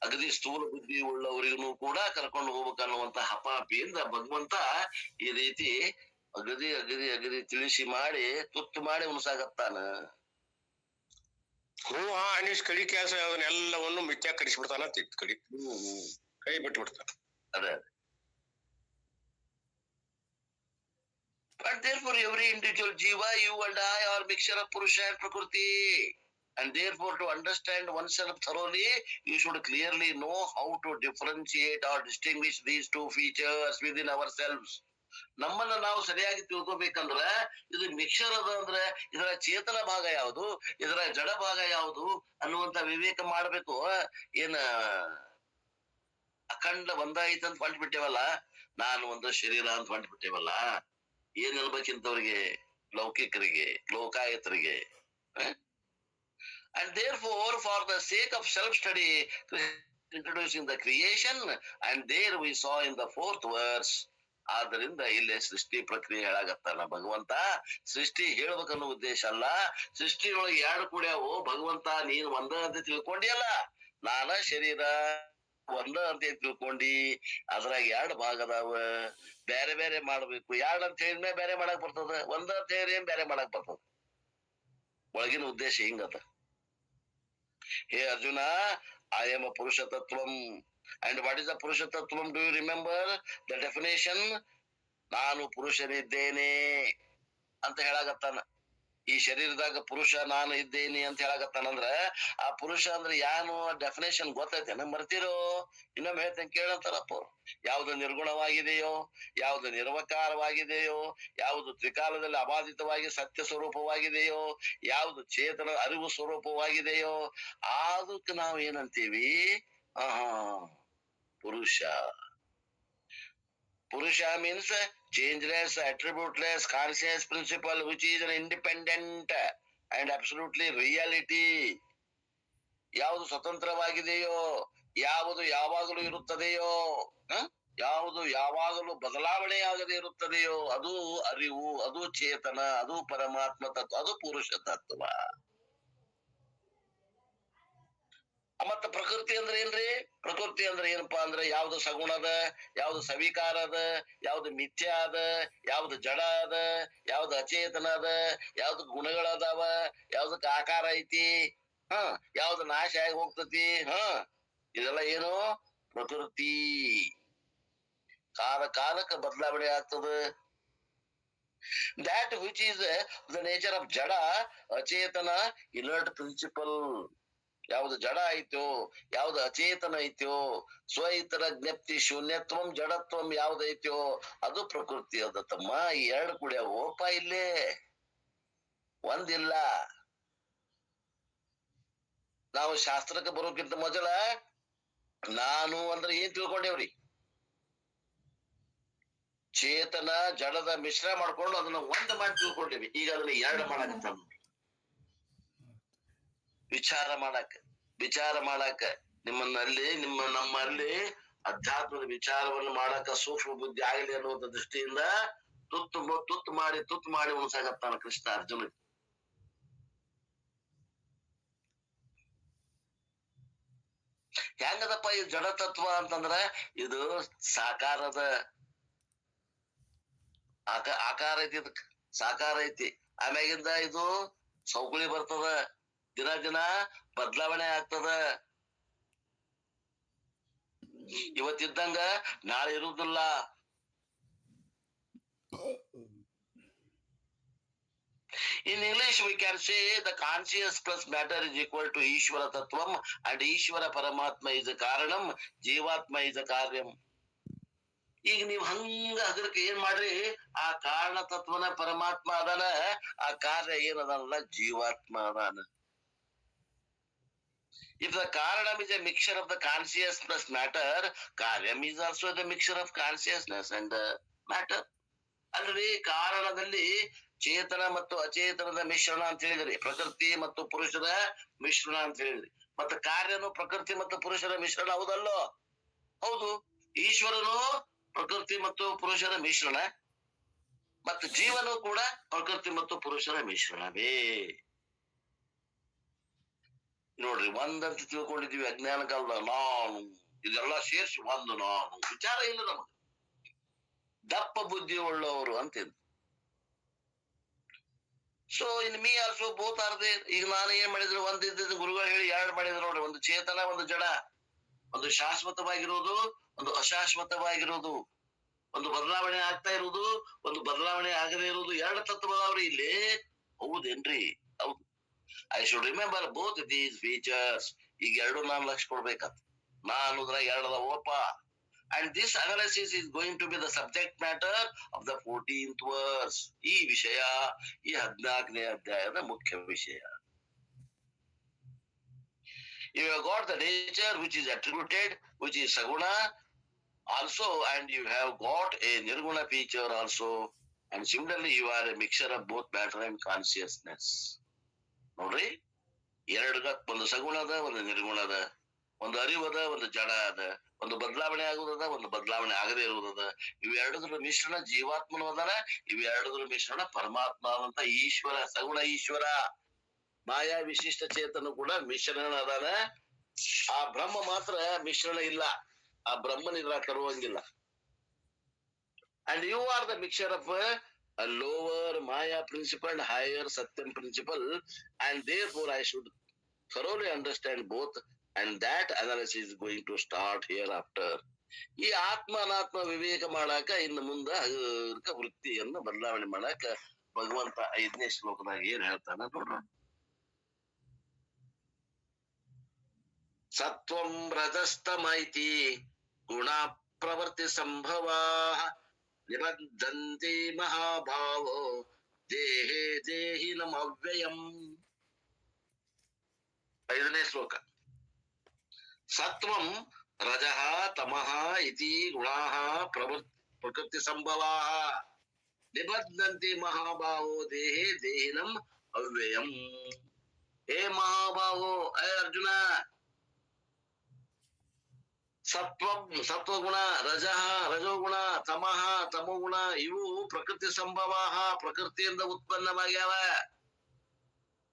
ಅಗದಿ ಸ್ಥೂಲ ಬುದ್ಧಿ ಉಳ್ಳವರಿಗೂ ಕೂಡ ಕರ್ಕೊಂಡು ಹೋಗ್ಬೇಕು ಅನ್ನುವಂತ ಹಪಾಪಿಯಿಂದ ಭಗವಂತ ಈ ರೀತಿ ಅಗದಿ ಅಗದಿ ಅಗದಿ ತಿಳಿಸಿ ಮಾಡಿ ತುತ್ತು ಮಾಡಿ ಉಣಸಾಗತ್ತಾನ. ಹೂವ ಅನಿಸ್ ಕಡಿ ಕೆಲಸ ಅದನ್ನೆಲ್ಲವನ್ನು ಮಿಥ್ಯಾ ಕಡಿಸ್ಬಿಡ್ತಾನ, ಕಡಿ ಕೈ ಬಿಟ್ಟು ಬಿಡ್ತಾನ. ಅದೇ. But therefore every individual jiva, you and I, are mixture of Purusha and Prakriti. And therefore to understand oneself thoroughly, you should clearly know how to differentiate or distinguish these two features within ourselves. ನಮ್ಮನ್ನ ನಾವು ಸರಿಯಾಗಿ ತಿಳ್ಕೊಬೇಕಂದ್ರ ಇದು mixer ಅದ ಅಂದ್ರೆ ಇದರ ಚೇತನ ಭಾಗ ಯಾವುದು, ಇದರ ಜಡ ಭಾಗ ಯಾವುದು ಅನ್ನುವಂತ ವಿವೇಕ ಮಾಡ್ಬೇಕು. ಏನ ಅಖಂಡ ಒಂದಾಯ್ತಂತ ಹೊಂಟ್ಬಿಟ್ಟೇವಲ್ಲ, ನಾನು ಒಂದು ಶರೀರ ಅಂತ ಹೊಂಟ್ಬಿಟ್ಟೇವಲ್ಲ. ಏನ್ ಹೇಳ್ಬೇಕಿಂತವ್ರಿಗೆ? ಲೌಕಿಕರಿಗೆ, ಲೋಕಾಯತರಿಗೆ. And therefore for the sake of self study, introducing the creation, and there we saw in the 4th verse. ಆದ್ದರಿಂದ ಇಲ್ಲಿ ಸೃಷ್ಟಿ ಪ್ರಕ್ರಿಯೆ ಹೇಳಾಗತ್ತಾನ ಭಗವಂತ. ಸೃಷ್ಟಿ ಹೇಳ್ಬೇಕನ್ನೋ ಉದ್ದೇಶ ಅಲ್ಲ. ಸೃಷ್ಟಿಯೊಳಗೆ 2 ಕೂಡ್ಯಾವು, ಭಗವಂತ ನೀನ್ ಒಂದ ಅಂತ ತಿಳ್ಕೊಂಡಿಯಲ್ಲ. ನಾನ ಶರೀರ, ಒಂದ ಅಂತ ತಿಳ್ಕೊಂಡಿ. ಅದ್ರಾಗ 2 ಭಾಗ ಅದಾವ, ಬೇರೆ ಬೇರೆ ಮಾಡ್ಬೇಕು. 2 ಅಂತ ಹೇಳಿದ್ಮೇಲೆ ಬೇರೆ ಮಾಡಕ್ ಬರ್ತದ, ಒಂದ ಅಂತ ಹೇಳಿ ಏನ್ ಬೇರೆ ಮಾಡಕ್ ಬರ್ತದ. ಒಳಗಿನ ಉದ್ದೇಶ ಹಿಂಗದ. ಹೇ ಅರ್ಜುನ, ಐ ಆಮ್ ಅ ಪುರುಷ ತತ್ವಂ. ಅಂಡ್ ವಾಟ್ ಇಸ್ ದ ಪುರುಷ ತತ್ವಂ? Do you remember the definition? ನಾನು ಪುರುಷನಿದ್ದೇನೆ ಅಂತ ಹೇಳಾಗತ್ತಾನ. ಈ ಶರೀರದಾಗ ಪುರುಷ ನಾನು ಇದ್ದೇನೆ ಅಂತ ಹೇಳಾಗತ್ತಾನಂದ್ರ ಆ ಪುರುಷ ಅಂದ್ರೆ ಏನು ಡೆಫಿನೇಷನ್ ಗೊತ್ತೈತೇನ? ಮರ್ತಿರೋ? ಇನ್ನೊಮ್ಮೆ ಹೇಳ್ತೇನೆ ಕೇಳಂತಾರಪ್ಪ. ಯಾವ್ದು ನಿರ್ಗುಣವಾಗಿದೆಯೋ, ಯಾವ್ದು ನಿರ್ವಕಾರವಾಗಿದೆಯೋ, ಯಾವುದು ತ್ರಿಕಾಲದಲ್ಲಿ ಅಬಾಧಿತವಾಗಿ ಸತ್ಯ ಸ್ವರೂಪವಾಗಿದೆಯೋ, ಯಾವ್ದು ಚೇತನ ಅರಿವು ಸ್ವರೂಪವಾಗಿದೆಯೋ ಅದಕ್ಕೆ ನಾವು ಏನಂತೀವಿ? ಪುರುಷ. Purusha means changeless, attributeless, conscious principle which is an independent and absolutely reality. ಯಾವುದು ಸ್ವತಂತ್ರವಾಗಿದೆಯೋ, ಯಾವುದು ಯಾವಾಗಲೂ ಇರುತ್ತದೆಯೋ, ಯಾವುದು ಯಾವಾಗಲೂ ಬದಲಾವಣೆಯಾಗದೆ ಇರುತ್ತದೆಯೋ ಅದು ಅರಿವು, ಅದು ಚೇತನ, ಅದು ಪರಮಾತ್ಮ ತತ್ವ, ಅದು ಪುರುಷ ತತ್ವ. ಮತ್ತ ಪ್ರಕೃತಿ ಅಂದ್ರೆ ಏನ್ರಿ? ಪ್ರಕೃತಿ ಅಂದ್ರೆ ಏನಪ್ಪಾ ಅಂದ್ರೆ ಯಾವ್ದು ಸಗುಣದ, ಯಾವ್ದು ಸವಿಕಾರ ಅದ, ಯಾವ್ದು ಮಿಥ್ಯ ಅದ, ಯಾವ್ದು ಜಡ ಅದ, ಯಾವ್ದು ಅಚೇತನ ಅದ, ಯಾವ್ದು ಗುಣಗಳದಾವ, ಯಾವ್ದಕ್ ಆಕಾರ ಐತಿ, ಯಾವ್ದು ನಾಶ ಆಗಿ ಹೋಗ್ತತಿ. ಇದೆಲ್ಲ ಏನು? ಪ್ರಕೃತಿ. ಕಾಲಕ್ಕೆ ಬದಲಾವಣೆ ಆಗ್ತದ. that which is the nature of jada, ಅಚೇತನ, inert principle. ಯಾವ್ದು ಜಡ ಐತೋ, ಯಾವ್ದು ಅಚೇತನ ಐತೋ, ಸ್ವ ಇತರ ಜ್ಞಪ್ತಿ ಶೂನ್ಯತ್ವಂ ಜಡತ್ವಂ ಯಾವ್ದೈತೋ ಅದು ಪ್ರಕೃತಿ ಅದ ತಮ್ಮ. ಈ 2 ಕುಡಿಯವೋಪ ಇಲ್ಲೇ ಒಂದಿಲ್ಲ. ನಾವು ಶಾಸ್ತ್ರಕ್ಕೆ ಬರೋಕ್ಕಿಂತ ಮೊದಲ ನಾನು ಅಂದ್ರೆ ಏನ್ ತಿಳ್ಕೊಂಡೇವ್ರಿ? ಚೇತನ ಜಡದ ಮಿಶ್ರ ಮಾಡ್ಕೊಂಡು ಅದನ್ನ ಒಂದ್ ಮಾಡಿ ತಿಳ್ಕೊಂಡೇವಿ. ಈಗ ಅದನ್ನ 2 ಮಾಡಕತ್ತ ವಿಚಾರ ಮಾಡಾಕ ನಮ್ಮಲ್ಲಿ ಅಧ್ಯಾತ್ಮದ ವಿಚಾರವನ್ನು ಮಾಡಾಕ ಸೂಕ್ಷ್ಮ ಬುದ್ಧಿ ಆಗಲಿ ಅನ್ನುವಂತ ದೃಷ್ಟಿಯಿಂದ ತುತ್ತು ಮಾಡಿ ಉಣಸಾಕತ್ತಾನ ಕೃಷ್ಣ ಅರ್ಜುನ. ಹೆಂಗದಪ್ಪ ಈ ಜಡ ತತ್ವ ಅಂತಂದ್ರ ಇದು ಸಾಕಾರದ ಆಕಾರ ಐತಿ, ಇದಕ್ ಸಾಕಾರ ಐತಿ. ಆಮ್ಯಾಗಿಂದ ಇದು ಸೌಕಳಿ ಬರ್ತದ, ದಿನ ಬದಲಾವಣೆ ಆಗ್ತದ. ಇವತ್ತಿದ್ದಂಗ ನಾಳೆ ಇರುವುದಿಲ್ಲ. In English we can say the conscious plus matter is equal to Ishvara Tattvam and Ishvara Paramatma is a Karanam, Jivatma is a Karyam. ಈಗ ನೀವ್ ಹಂಗ ಅದಕ್ಕೆ ಏನ್ ಮಾಡ್ರಿ, ಆ ಕಾರಣ ತತ್ವನ ಪರಮಾತ್ಮ ಅದಾನ, ಆ ಕಾರ್ಯ ಏನದಲ್ಲ ಜೀವಾತ್ಮ ಅದಾನ. If the Karanam is a mixture of the conscious plus matter, Karyam is also the mixture of consciousness and matter. ಅಲ್ರಿ ಕಾರಣದಲ್ಲಿ ಚೇತನ ಮತ್ತು ಅಚೇತನದ ಮಿಶ್ರಣ ಅಂತ ಹೇಳಿದ್ರಿ, ಪ್ರಕೃತಿ ಮತ್ತು ಪುರುಷರ ಮಿಶ್ರಣ ಅಂತ ಹೇಳಿದ್ರಿ. ಮತ್ತೆ ಕಾರ್ಯನು ಪ್ರಕೃತಿ ಮತ್ತು ಪುರುಷರ ಮಿಶ್ರಣ ಹೌದಲ್ಲೋ? ಹೌದು. ಈಶ್ವರನು ಪ್ರಕೃತಿ ಮತ್ತು ಪುರುಷರ ಮಿಶ್ರಣ, ಮತ್ತು ಜೀವನು ಕೂಡ ಪ್ರಕೃತಿ ಮತ್ತು ಪುರುಷರ ಮಿಶ್ರಣವೇ. ನೋಡ್ರಿ, ಒಂದಂತ ತಿಳ್ಕೊಂಡಿದೀವಿ ಅಜ್ಞಾನ ಕಾಲದ ನಾನು, ಇದೆಲ್ಲ ಸೇರಿಸಿ ಒಂದು ನಾನು. ವಿಚಾರ ಇಲ್ಲ ನಮಗ. ದಪ್ಪ ಬುದ್ಧಿ ಉಳ್ಳವರು ಅಂತಿದ್. So in me also both are there. ಈಗ ನಾನು ಏನ್ ಮಾಡಿದ್ರು, ಒಂದಿದ್ದ ಗುರುಗಳು ಹೇಳಿ 2 ಮಾಡಿದ್ರು ನೋಡ್ರಿ. ಒಂದು ಚೇತನ, ಒಂದು ಜಡ, ಒಂದು ಶಾಶ್ವತವಾಗಿರೋದು, ಒಂದು ಅಶಾಶ್ವತವಾಗಿರೋದು, ಒಂದು ಬದಲಾವಣೆ ಆಗ್ತಾ ಇರುವುದು, ಒಂದು ಬದಲಾವಣೆ ಆಗದೆ ಇರುವುದು. 2 ತತ್ವದವ್ರಿ ಇಲ್ಲಿ. ಹೌದೇನ್ರಿ? ಹೌದು. I should remember both these features. ಈಗ 2 ನಾನು ಲಕ್ಷ ಕೊಡ್ಬೇಕಂತ ನಾನು 2 ಅದಾವಪ್ಪ. And this analysis is going to be the subject matter of the 14th verse. ಈ ವಿಷಯ ಈ 14ನೇ ಅಧ್ಯಾಯದ ಮುಖ್ಯ ವಿಷಯ. You have got the nature which is attributed, which is saguna also, and you have got a nirguna feature also, and similarly you are a mixture of both matter and consciousness. ನೋಡ್ರಿ, 2 ಒಂದು ಸಗುಣದ, ಒಂದು ನಿರ್ಗುಣದ, ಒಂದು ಅರಿವದ, ಒಂದು ಜಡ ಅದ, ಒಂದು ಬದಲಾವಣೆ ಆಗುವುದದ, ಒಂದು ಬದಲಾವಣೆ ಆಗದೆ ಇರುವುದದ. ಇವೆರಡರ ಮಿಶ್ರಣ ಜೀವಾತ್ಮನು ಅದಾನ, ಇವೆರಡರ ಮಿಶ್ರಣ ಪರಮಾತ್ಮ ಅಂತ ಈಶ್ವರ, ಸಗುಣ ಈಶ್ವರ. ಮಾಯಾ ವಿಶಿಷ್ಟ ಚೇತನ ಕೂಡ ಮಿಶ್ರಣ ಅದಾನ, ಆ ಬ್ರಹ್ಮ ಮಾತ್ರ ಮಿಶ್ರಣ ಇಲ್ಲ, ಆ ಬ್ರಹ್ಮನಿದ್ರ ತರುವಂಗಿಲ್ಲ. And you are the mixture of a lower Maya principle and higher Satyam principle, and therefore I should thoroughly understand both, and that analysis is going to start hereafter. ಈ ಆತ್ಮ ಅನಾತ್ಮ ವಿವೇಕ ಮಾಡಾಕ ಇನ್ನು ಮುಂದ ವೃತ್ತಿಯನ್ನು ಬದಲಾವಣೆ ಮಾಡಾಕ ಭಗವಂತ 5ನೇ ಶ್ಲೋಕದಾಗ ಏನ್ ಹೇಳ್ತಾನ ನೋಡ್ರ. ಸತ್ವಂ ರಜಸ್ತಮೈತಿ ಗುಣ ಪ್ರವೃತ್ತಿ ಸಂಭವಾ ನಿಬದ್ಧಂತೆ ಮಹಾಭಾವೋ ದೇಹೇ ದೇಹಿನಂ ಅವ್ಯಯಂ. 5ನೇ ಶ್ಲೋಕ. ಸತ್ವಂ ರಜಃ ತಮಃ ಇತಿ ಗುಣಾಃ ಪ್ರಕೃತಿ ಸಂಭವಾಃ ನಿಬದ್ಧಂತೆ ಮಹಾಭಾವೋ ದೇಹೇ ದೇಹಿನಂ ಅವ್ಯಯಂ. ಹೇ ಮಹಾಭಾವೋ, ಹೇ ಅರ್ಜುನ, ಸತ್ವಗುಣ, ರಜಃ ರಜೋಗುಣ, ತಮಃ ತಮೋಗುಣ ಇವು ಪ್ರಕೃತಿ ಸಂಭವಾಃ ಪ್ರಕೃತಿಯಿಂದ ಉತ್ಪನ್ನವಾಗ್ಯಾವ.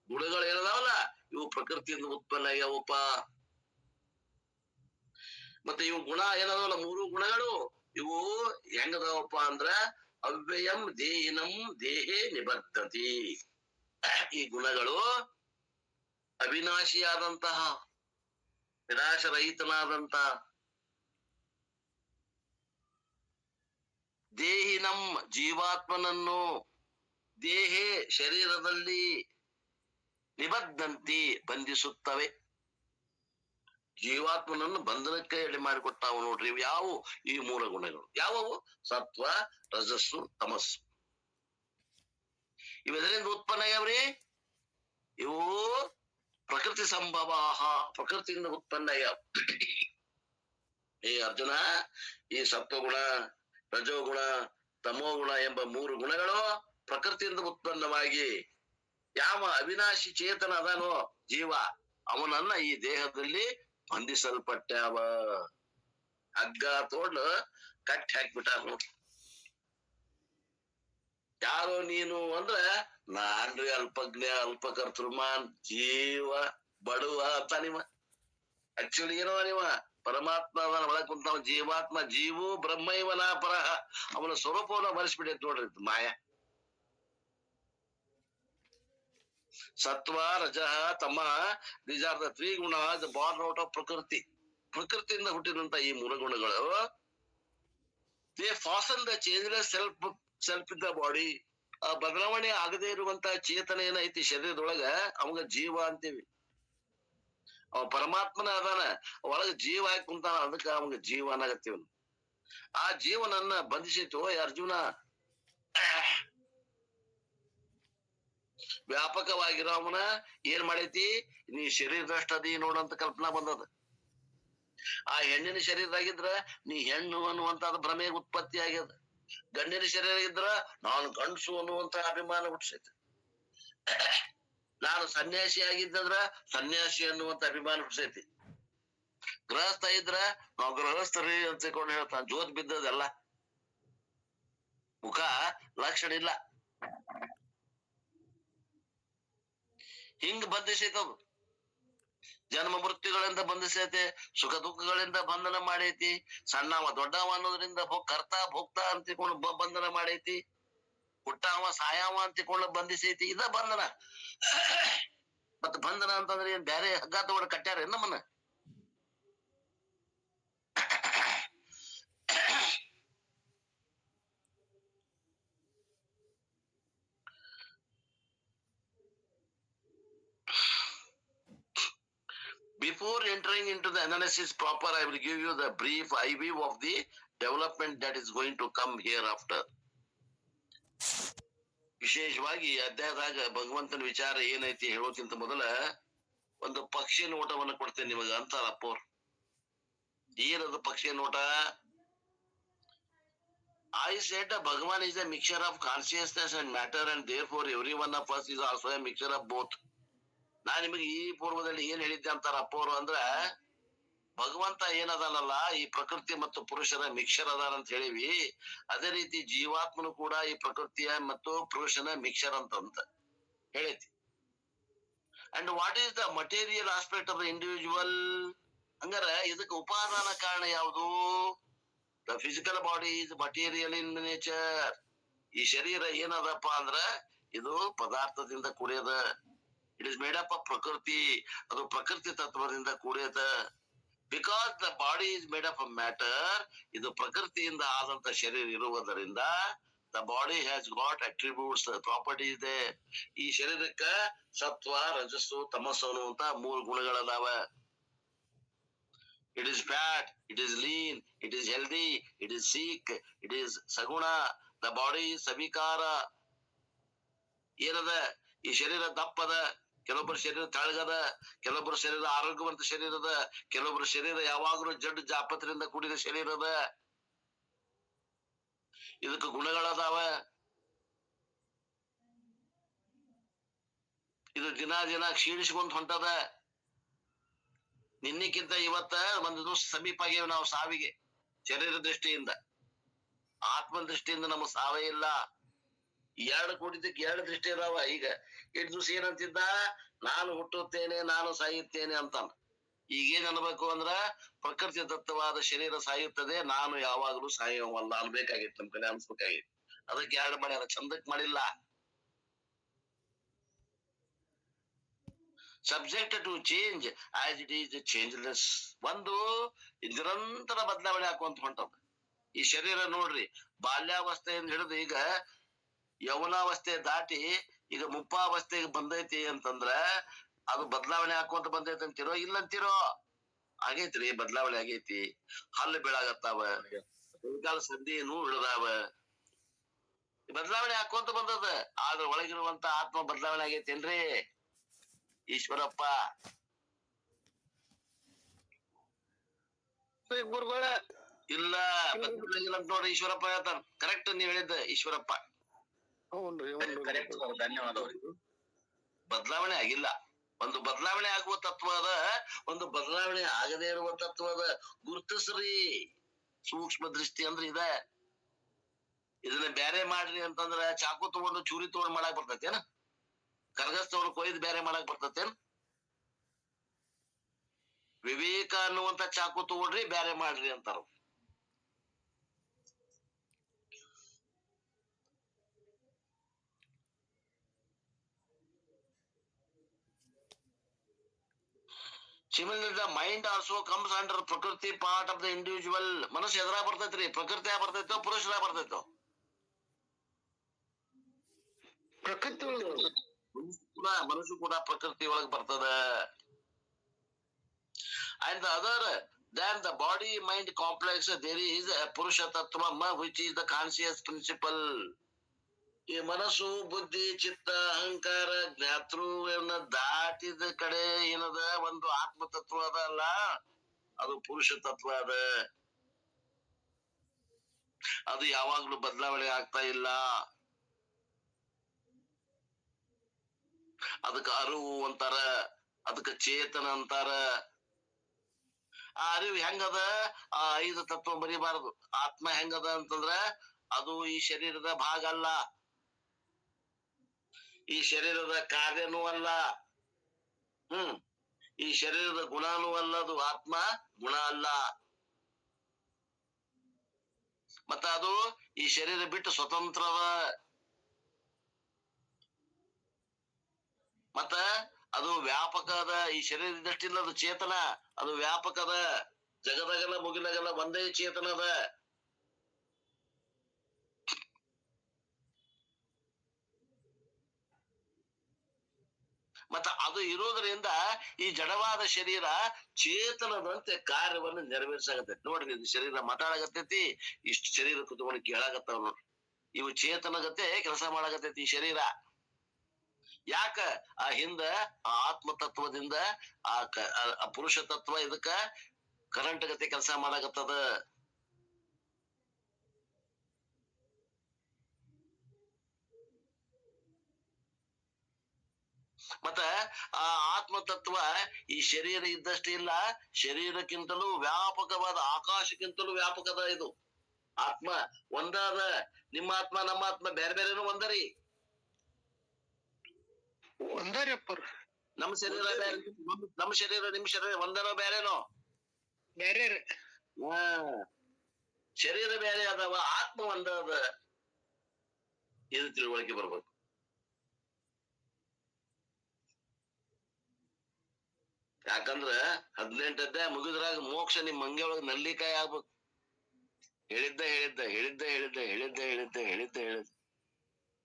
ಗುಣಗಳು ಏನದಾವಲ್ಲ ಇವು ಪ್ರಕೃತಿಯಿಂದ ಉತ್ಪನ್ನ ಆಗ್ಯಾವಪ್ಪ. ಮತ್ತೆ ಇವು ಗುಣ ಏನದಾವಲ್ಲ 3 ಗುಣಗಳು ಇವು ಹೆಂಗದಾವಪ್ಪ ಅಂದ್ರ ಅವ್ಯಯಂ ದೇಹಿನಂ ದೇಹೇ ನಿಬದ್ಧತಿ. ಈ ಗುಣಗಳು ಅವಿನಾಶಿಯಾದಂತಹ ವಿನಾಶರಹಿತನಾದಂತಹ ದೇಹಿನಂ ಜೀವಾತ್ಮನನ್ನು ದೇಹೇ ಶರೀರದಲ್ಲಿ ನಿಬದ್ಧಂತಿ ಬಂಧಿಸುತ್ತವೆ. ಜೀವಾತ್ಮನನ್ನು ಬಂಧನಕ್ಕೆ ಎಡೆ ಮಾಡಿಕೊಟ್ಟಾವು ನೋಡ್ರಿ. ಇವು ಯಾವುವು? ಈ 3 ಗುಣಗಳು. ಯಾವುವು? ಸತ್ವ, ರಜಸ್ಸು, ತಮಸ್ಸು. ಇವೆದರಿಂದ ಉತ್ಪನ್ನ ಆಗ್ಯಾವ್ರಿ? ಇವು ಪ್ರಕೃತಿ ಸಂಭವಾಹ ಪ್ರಕೃತಿಯಿಂದ ಉತ್ಪನ್ನ ಆಗ್ಯಾವ. ಏ ಅರ್ಜುನ, ಈ ಸತ್ವಗುಣ, ರಜೋಗುಣ, ತಮೋಗುಣ ಎಂಬ 3 ಗುಣಗಳು ಪ್ರಕೃತಿಯಿಂದ ಉತ್ಪನ್ನವಾಗಿ ಯಾವ ಅವಿನಾಶಿ ಚೇತನ ಅದನೋ ಜೀವ, ಅವನನ್ನ ಈ ದೇಹದಲ್ಲಿ ಬಂಧಿಸಲ್ಪಟ್ಟಾವ. ಹಗ್ಗ ತೋಡ್ಲು ಕಟ್ಟಿ ಹಾಕ್ಬಿಟ್ಟಾರ. ಯಾರೋ ನೀನು ಅಂದ್ರ ನಾನ್ರಿ ಅಲ್ಪಜ್ಞ ಅಲ್ಪಕರ್ತೃಮಾನ್ ಜೀವ ಬಡುವ ಅಂತ ನಿವ. ಆಕ್ಚುಲಿ ಏನೋ ನೀವ ಪರಮಾತ್ಮ ಒಳಗ್ ಕುಂತಾವ ಜೀವಾತ್ಮ. ಜೀವು ಬ್ರಹ್ಮೈವನ ಪರಹ, ಅವನ ಸ್ವರೂಪವನ್ನ ಮರೆಸ್ಬಿಡೈತ್ ನೋಡ್ರಿ ಮಾಯ. ಸತ್ವ, ರಜಃ, ತಮ, ದೀಸ್ ಆರ್ ದ 3 ಗುಣಸ್ ಬಾರ್ನ್ ಔಟ್ ಆಫ್ ಪ್ರಕೃತಿ. ಪ್ರಕೃತಿಯಿಂದ ಹುಟ್ಟಿದಂತ ಈ 3 ಗುಣಗಳು they fasten the changeless self in the body. ಆ ಬದಲಾವಣೆ ಆಗದೆ ಇರುವಂತ ಚೇತನ ಏನೈತಿ ಶರೀರದೊಳಗ ಅವಾಗ ಜೀವ ಅಂತೀವಿ. ಅವ ಪರಮಾತ್ಮನ ಅದಾನ, ಒಳಗ ಜೀವ ಹಾಕಿ ಕುಂತಾನ, ಅದಕ್ಕ ಅವಾಗ ಜೀವ ಅನ್ನಾಗತ್ತೀವಿ. ಆ ಜೀವನನ್ನ ಬಂಧಿಸಿತು ಅರ್ಜುನ. ವ್ಯಾಪಕವಾಗಿರೋ ಅವನ ಏನ್ ಮಾಡೈತಿ, ನೀ ಶರೀರದಷ್ಟದಿ ನೋಡಂತ ಕಲ್ಪನಾ ಬಂದದ. ಆ ಹೆಣ್ಣಿನ ಶರೀರದಾಗಿದ್ರ ನೀ ಹೆಣ್ಣು ಅನ್ನುವಂತ ಭ್ರಮೆ ಉತ್ಪತ್ತಿ ಆಗ್ಯದ. ಗಂಡಿನ ಶರೀರ ಇದ್ರ ನಾನು ಗಂಡಸು ಅನ್ನುವಂತ ಅಭಿಮಾನ ಹುಟ್ಟಿಸೈತಿ. ನಾನು ಸನ್ಯಾಸಿ ಆಗಿದ್ದಂದ್ರ ಸನ್ಯಾಸಿ ಅನ್ನುವಂತ ಅಭಿಮಾನ ಹುಟ್ಟಿಸೈತಿ. ಗೃಹಸ್ಥ ಇದ್ರ ನಾವು ಗೃಹಸ್ಥರಿ ಅಂತಕೊಂಡು ಹೇಳ್ತಾನ. ಜೋತ್ ಬಿದ್ದದೆಲ್ಲ ಮುಖ ಲಕ್ಷಣ ಇಲ್ಲ. ಹಿಂಗ್ ಬಂಧಿಸೈತದು. ಜನ್ಮ ಮೃತ್ಯುಗಳಿಂದ ಬಂಧಿಸೈತೆ, ಸುಖ ದುಃಖಗಳಿಂದ ಬಂಧನ ಮಾಡೈತಿ. ಸಣ್ಣವ ದೊಡ್ಡವ ಅನ್ನೋದ್ರಿಂದ ಕರ್ತ ಭೋಕ್ತ ಅಂತಿಕೊಂಡು ಬಂಧನ ಮಾಡೈತಿ. ಹುಟ್ಟಾವ ಸಾಯವ ಅಂತಿಕೊಂಡು ಬಂಧಿಸೈತಿ. ಇದ ಬಂಧನ. ಮತ್ ಬಂಧನ ಅಂತಂದ್ರೆ ಏನ್ ಬ್ಯಾರೆ ಹಗ್ಗ ತಗೊಂಡು ಕಟ್ಟ್ಯಾರ ನಮ್ಮನ್ನ? Before entering into the analysis proper, I will give you the brief overview of the development that is going to come hereafter. ವಿಶೇಷವಾಗಿ ಅಧ್ಯಾಯದಾಗ ಭಗವಂತನ ವಿಚಾರ ಏನೈತಿ ಹೇಳೋಕ್ಕಿಂತ ಮೊದಲ ಒಂದು ಪಕ್ಷಿ ನೋಟವನ್ನು ಕೊಡ್ತೇನೆ ನಿಮಗ ಅಂತಾರ ಅಪ್ಪೋರ್. ಏನದು ಪಕ್ಷಿ ನೋಟ? I said Bhagavan is a mixture of consciousness and matter, and therefore every one of us is also a mixture of both. ನಾನ್ ನಿಮಗೆ ಈ ಪೂರ್ವದಲ್ಲಿ ಏನ್ ಹೇಳಿದ್ದೆ ಅಂತಾರ ಅಪ್ಪೋರು ಅಂದ್ರ, ಭಗವಂತ ಏನದಾನಲ್ಲ ಈ ಪ್ರಕೃತಿ ಮತ್ತು ಪುರುಷರ ಮಿಕ್ಸರ್ ಅದಾನ ಅಂತ ಹೇಳಿವಿ. ಅದೇ ರೀತಿ ಜೀವಾತ್ಮನು ಕೂಡ ಈ ಪ್ರಕೃತಿಯ ಮತ್ತು ಪುರುಷನ ಮಿಕ್ಸರ್ ಅಂತ ಹೇಳೈತಿ. And what is the material aspect of the individual? ಹಂಗಾರ ಇದಕ್ಕೆ ಉಪಾದಾನ ಕಾರಣ ಯಾವುದು? The physical body is material in nature. ಈ ಶರೀರ ಏನದಪ್ಪ ಅಂದ್ರ ಇದು ಪದಾರ್ಥದಿಂದ ಕೂಡ್ಯದ. It is made up of ಪ್ರಕೃತಿ. ಅದು ಪ್ರಕೃತಿ ತತ್ವದಿಂದ ಕೂಡ್ಯದ. Because the body is made up of matter. ಇದು ಪ್ರಕೃತಿಯಿಂದ ಆದಂತ ಶರೀರ ಇರುವುದರಿಂದ the body has got attributes, property ಇದೆ. ಈ ಶರೀರಕ್ಕ ಸತ್ವ, ರಜಸ್ಸು, ತಮಸ್ಸು ಅನ್ನುವಂತ 3 ಗುಣಗಳದಾವ. It is fat, it is lean, it is healthy, it is sick, it is saguna. The body is savikara. ಏನದ? ಈ ಶರೀರ ದಪ್ಪದ, ಕೆಲವೊಬ್ಬರ ಶರೀರ ತಳಗದ, ಕೆಲವೊಬ್ಬರ ಶರೀರ ಆರೋಗ್ಯವಂತ ಶರೀರದ, ಕೆಲವೊಬ್ಬರ ಶರೀರ ಯಾವಾಗಲೂ ಜಡ್ಡು ಜಾಪತ್ರಿಂದ ಕೂಡಿದ ಶರೀರದ. ಇದಕ್ಕೆ ಗುಣಗಳದಾವ. ಇದು ದಿನ ದಿನ ಕ್ಷೀಣಿಸ್ಕೊಂತ ಹೊಂಟದ. ನಿನ್ನೆಕ್ಕಿಂತ ಇವತ್ತ ಒಂದು ದಿವಸ ಸಮೀಪ ಆಗೇವ್ ನಾವು ಸಾವಿಗೆ. ಶರೀರ ದೃಷ್ಟಿಯಿಂದ, ಆತ್ಮ ದೃಷ್ಟಿಯಿಂದ ನಮಗ್ ಸಾವೇ ಇಲ್ಲ. 2 ಕೂಡಿದ್ದಕ್ಕೆ 2 ದೃಷ್ಟಿ ಅದಾವ. ಈಗ 8 ದಿವಸ ಏನಂತಿದ್ದ? ನಾನು ಹುಟ್ಟುತ್ತೇನೆ, ನಾನು ಸಾಯುತ್ತೇನೆ ಅಂತಾನ. ಈಗೇನ್ ಅನ್ಬೇಕು ಅಂದ್ರ ಪ್ರಕೃತಿ ದತ್ತವಾದ ಶರೀರ ಸಾಯುತ್ತದೆ, ನಾನು ಯಾವಾಗಲೂ ಸಾಯುವಲ್ಲ ಅನ್ಬೇಕಾಗಿತ್ತು. ನಮ್ ಕಡೆ ಅನ್ಸ್ಬೇಕಾಗಿತ್ತು. ಅದಕ್ಕೆ 2 ಮಾಡ್ಯಾರ, ಚಂದಕ್ ಮಾಡಿಲ್ಲ. Subject to change as it is changeless. ಒಂದು ನಿರಂತರ ಬದಲಾವಣೆ ಹಾಕುವಂತ ಹೊಂಟದ ಈ ಶರೀರ. ನೋಡ್ರಿ, ಬಾಲ್ಯಾವಸ್ಥೆಯಿಂದ ಹಿಡಿದು ಈಗ ಯೌವನಾವಸ್ಥೆ ದಾಟಿ ಈಗ ಮುಪ್ಪಾವಸ್ಥೆಗೆ ಬಂದೈತಿ ಅಂತಂದ್ರ ಅದು ಬದಲಾವಣೆ ಹಾಕುವಂತ ಬಂದೈತಿ ಅಂತಿರೋ? ಇಲ್ಲ ಅಂತಿರೋ? ಆಗೈತ್ರಿ, ಬದಲಾವಣೆ ಆಗೈತಿ. ಹಲ್ಲು ಬೆಳಾಗತ್ತಾವ, ಕೈಕಾಲ ಸಂಧಿ ನೋವು ಹಿಡ್ದಾವ. ಬದಲಾವಣೆ ಹಾಕುವಂತ ಬಂದದ. ಆದ್ರ ಒಳಗಿರುವಂತ ಆತ್ಮ ಬದಲಾವಣೆ ಆಗೈತೇನ್ರಿ ಈಶ್ವರಪ್ಪ? ಗುರುಗಳ ಇಲ್ಲ, ಬದಲಾಗಿಲ್ಲ ಅಂತ ನೋಡ್ರಿ ಈಶ್ವರಪ್ಪ ಹೇಳ್ತಾನ. ಕರೆಕ್ಟ್ ನೀವ್ ಹೇಳಿದ್ದ ಈಶ್ವರಪ್ಪ. ಧನ್ಯವಾದ. ಬದಲಾವಣೆ ಆಗಿಲ್ಲ. ಒಂದು ಬದಲಾವಣೆ ಆಗುವ ತತ್ವ ಅದ, ಒಂದು ಬದಲಾವಣೆ ಆಗದೇ ಇರುವ ತತ್ವ ಅದ. ಗುರುತಿಸ್ರಿ. ಸೂಕ್ಷ್ಮ ದೃಷ್ಟಿ ಅಂದ್ರೆ ಇದ. ಇದನ್ನ ಬ್ಯಾರೆ ಮಾಡ್ರಿ ಅಂತಂದ್ರ ಚಾಕು ತಗೊಂಡು ಚೂರಿ ತಗೊಂಡ್ ಮಾಡಕ್ ಬರ್ತೈತೇನ? ಕರ್ಗಸ್ ತಗೊಂಡು ಕೊಯ್ದು ಬ್ಯಾರೆ ಮಾಡಕ್ ಬರ್ತೈತೇನ್? ವಿವೇಕ ಅನ್ನುವಂತ ಚಾಕು ತಗೊಂಡ್ರಿ ಬ್ಯಾರೆ ಮಾಡ್ರಿ ಅಂತಾರ. Similarly, the mind also comes under Prakriti part of the individual. ಮನಸ್ಸು ಎದ್ರಾಗ ಬರ್ತೈತ್ರಿ? ಪ್ರಕೃತಿಯ ಬರ್ತೈತೋ ಪುರುಷರಾಗ ಬರ್ತೈತೋ? ಪ್ರಕೃತಿ ಮನಸ್ಸು ಕೂಡ ಪ್ರಕೃತಿ ಒಳಗ್ ಬರ್ತದ. And the other than the body mind complex, there is a Purusha Tattva which is the conscious principle. ಈ ಮನಸ್ಸು, ಬುದ್ಧಿ, ಚಿತ್ತ, ಅಹಂಕಾರ, ಜ್ಞಾತೃ ದಾಟಿದ ಕಡೆ ಏನದ ಒಂದು ಆತ್ಮ ತತ್ವ ಅದ ಅಲ್ಲ, ಅದು ಪುರುಷ ತತ್ವ ಅದ. ಅದು ಯಾವಾಗ್ಲೂ ಬದಲಾವಣೆ ಆಗ್ತಾ ಇಲ್ಲ. ಅದಕ್ಕ ಅರಿವು ಅಂತಾರ, ಅದಕ್ಕ ಚೇತನ ಅಂತಾರ. ಆ ಅರಿವು ಹೆಂಗದ? ಆ 5 ತತ್ವ ಮರಿಬಾರದು. ಆತ್ಮ ಹೆಂಗದ ಅಂತಂದ್ರ ಅದು ಈ ಶರೀರದ ಭಾಗ ಅಲ್ಲ, ಈ ಶರೀರದ ಕಾರ್ಯನೂ ಅಲ್ಲ, ಈ ಶರೀರದ ಗುಣನೂ ಅಲ್ಲ. ಅದು ಆತ್ಮ ಗುಣ ಅಲ್ಲ. ಮತ್ತ ಅದು ಈ ಶರೀರ ಬಿಟ್ಟು ಸ್ವತಂತ್ರದ. ಮತ್ತ ಅದು ವ್ಯಾಪಕದ. ಈ ಶರೀರ ಇದ್ದಷ್ಟಿಲ್ಲ, ಅದು ಚೇತನ. ಅದು ವ್ಯಾಪಕದ. ಜಗದಗಲ ಮುಗಿಲಗಲ ಒಂದೇ ಚೇತನದ. ಮತ್ತ ಅದು ಇರೋದ್ರಿಂದ ಈ ಜಡವಾದ ಶರೀರ ಚೇತನದಂತೆ ಕಾರ್ಯವನ್ನು ನೆರವೇರಿಸಾಗತೈತಿ. ನೋಡ್ರಿ, ಇದು ಶರೀರ ಮಾತಾಡಕತ್ತೈತಿ, ಇಷ್ಟು ಶರೀರ ಕುತ್ಕೊಂಡು ಕೇಳಾಕತ್ತಾವ ನೋಡ್ರಿ. ಇವು ಚೇತನಗತೆ ಕೆಲಸ ಮಾಡಾಕತ್ತೈತಿ ಈ ಶರೀರ. ಯಾಕ? ಆ ಹಿಂದ ಆ ಆತ್ಮ ತತ್ವದಿಂದ ಆ ಪುರುಷ ತತ್ವ ಇದಕ್ಕ ಕರೆಂಟ್ ಗತೆ ಕೆಲಸ ಮಾಡಾಕತ್ತದ. ಮತ್ತ ಆ ಆತ್ಮ ತತ್ವ ಈ ಶರೀರ ಇದ್ದಷ್ಟೇ ಇಲ್ಲ, ಶರೀರಕ್ಕಿಂತಲೂ ವ್ಯಾಪಕವಾದ, ಆಕಾಶಕ್ಕಿಂತಲೂ ವ್ಯಾಪಕದ. ಇದು ಆತ್ಮ ಒಂದಾದ. ನಿಮ್ಮ ಆತ್ಮ ನಮ್ಮ ಆತ್ಮ ಬೇರೆ ಬೇರೆನು ಒಂದರಿ. ಒಂದಾರಿ ಅಪ್ಪರ್. ನಮ್ ಶರೀರ ಬೇರೆ, ನಮ್ ಶರೀರ ನಿಮ್ ಶರೀರ ಒಂದೇನೋ ಬೇರೆನೋ? ಬೇರೆ ಹಾ, ಶರೀರ ಬೇರೆ ಅದಾವ, ಆತ್ಮ ಒಂದ ಅದ. ಇದು ತಿಳುವಳಿಕೆ ಬರ್ಬೇಕು. ಯಾಕಂದ್ರ 18 ಅಧ್ಯಾಯ ಮುಗಿದ್ರಾಗ ಮೋಕ್ಷ ನಿಮ್ ಮಂಗೆ ಒಳಗ ನಲ್ಲಿಕಾಯಿ ಆಗ್ಬೇಕು. ಹೇಳಿದ್ದ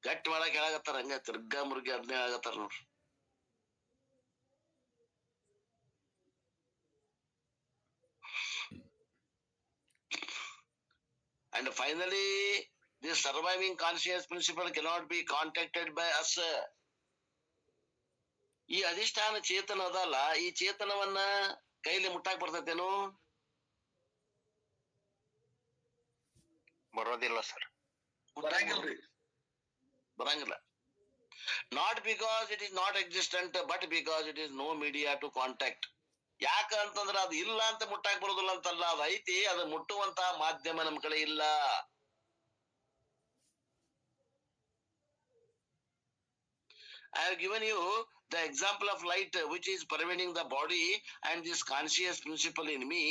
ಗಟ್ಟಿ ಮಾಡಕ್ ಹೇಳಾಗತ್ತಾರ, ಹಂಗ ತಿರ್ಗಾ ಮುರ್ಗಿ ಅದನ್ನೇ ಆಗತ್ತಾರ ನೋಡ್ರಿ. And finally, this surviving conscious principle cannot be contacted by us. ಈ ಅಧಿಷ್ಠಾನ ಚೇತನ ಅದಲ್ಲ, ಈ ಚೇತನವನ್ನ ಕೈಲಿ ಮುಟ್ಟಾಕ್ ಬರ್ತೈತೇನು? ಬರೋದಿಲ್ಲ ಸರ್. ಬರಂಗಿಲ್ರಿ, ಬರಂಗಿಲ್ಲ. Not because it is not existent, but because it is no media to contact. ಯಾಕ ಅಂತಂದ್ರ ಅದು ಇಲ್ಲ ಅಂತ ಮುಟ್ಟಾಕ್ ಬರೋದಿಲ್ಲ ಅಂತಲ್ಲ, ಅದು ಐತಿ, ಅದು ಮುಟ್ಟುವಂತ ಮಾಧ್ಯಮ ನಮ್ ಕಡೆ ಇಲ್ಲ. I have given you the example of light which is pervading the body, and this conscious principle in me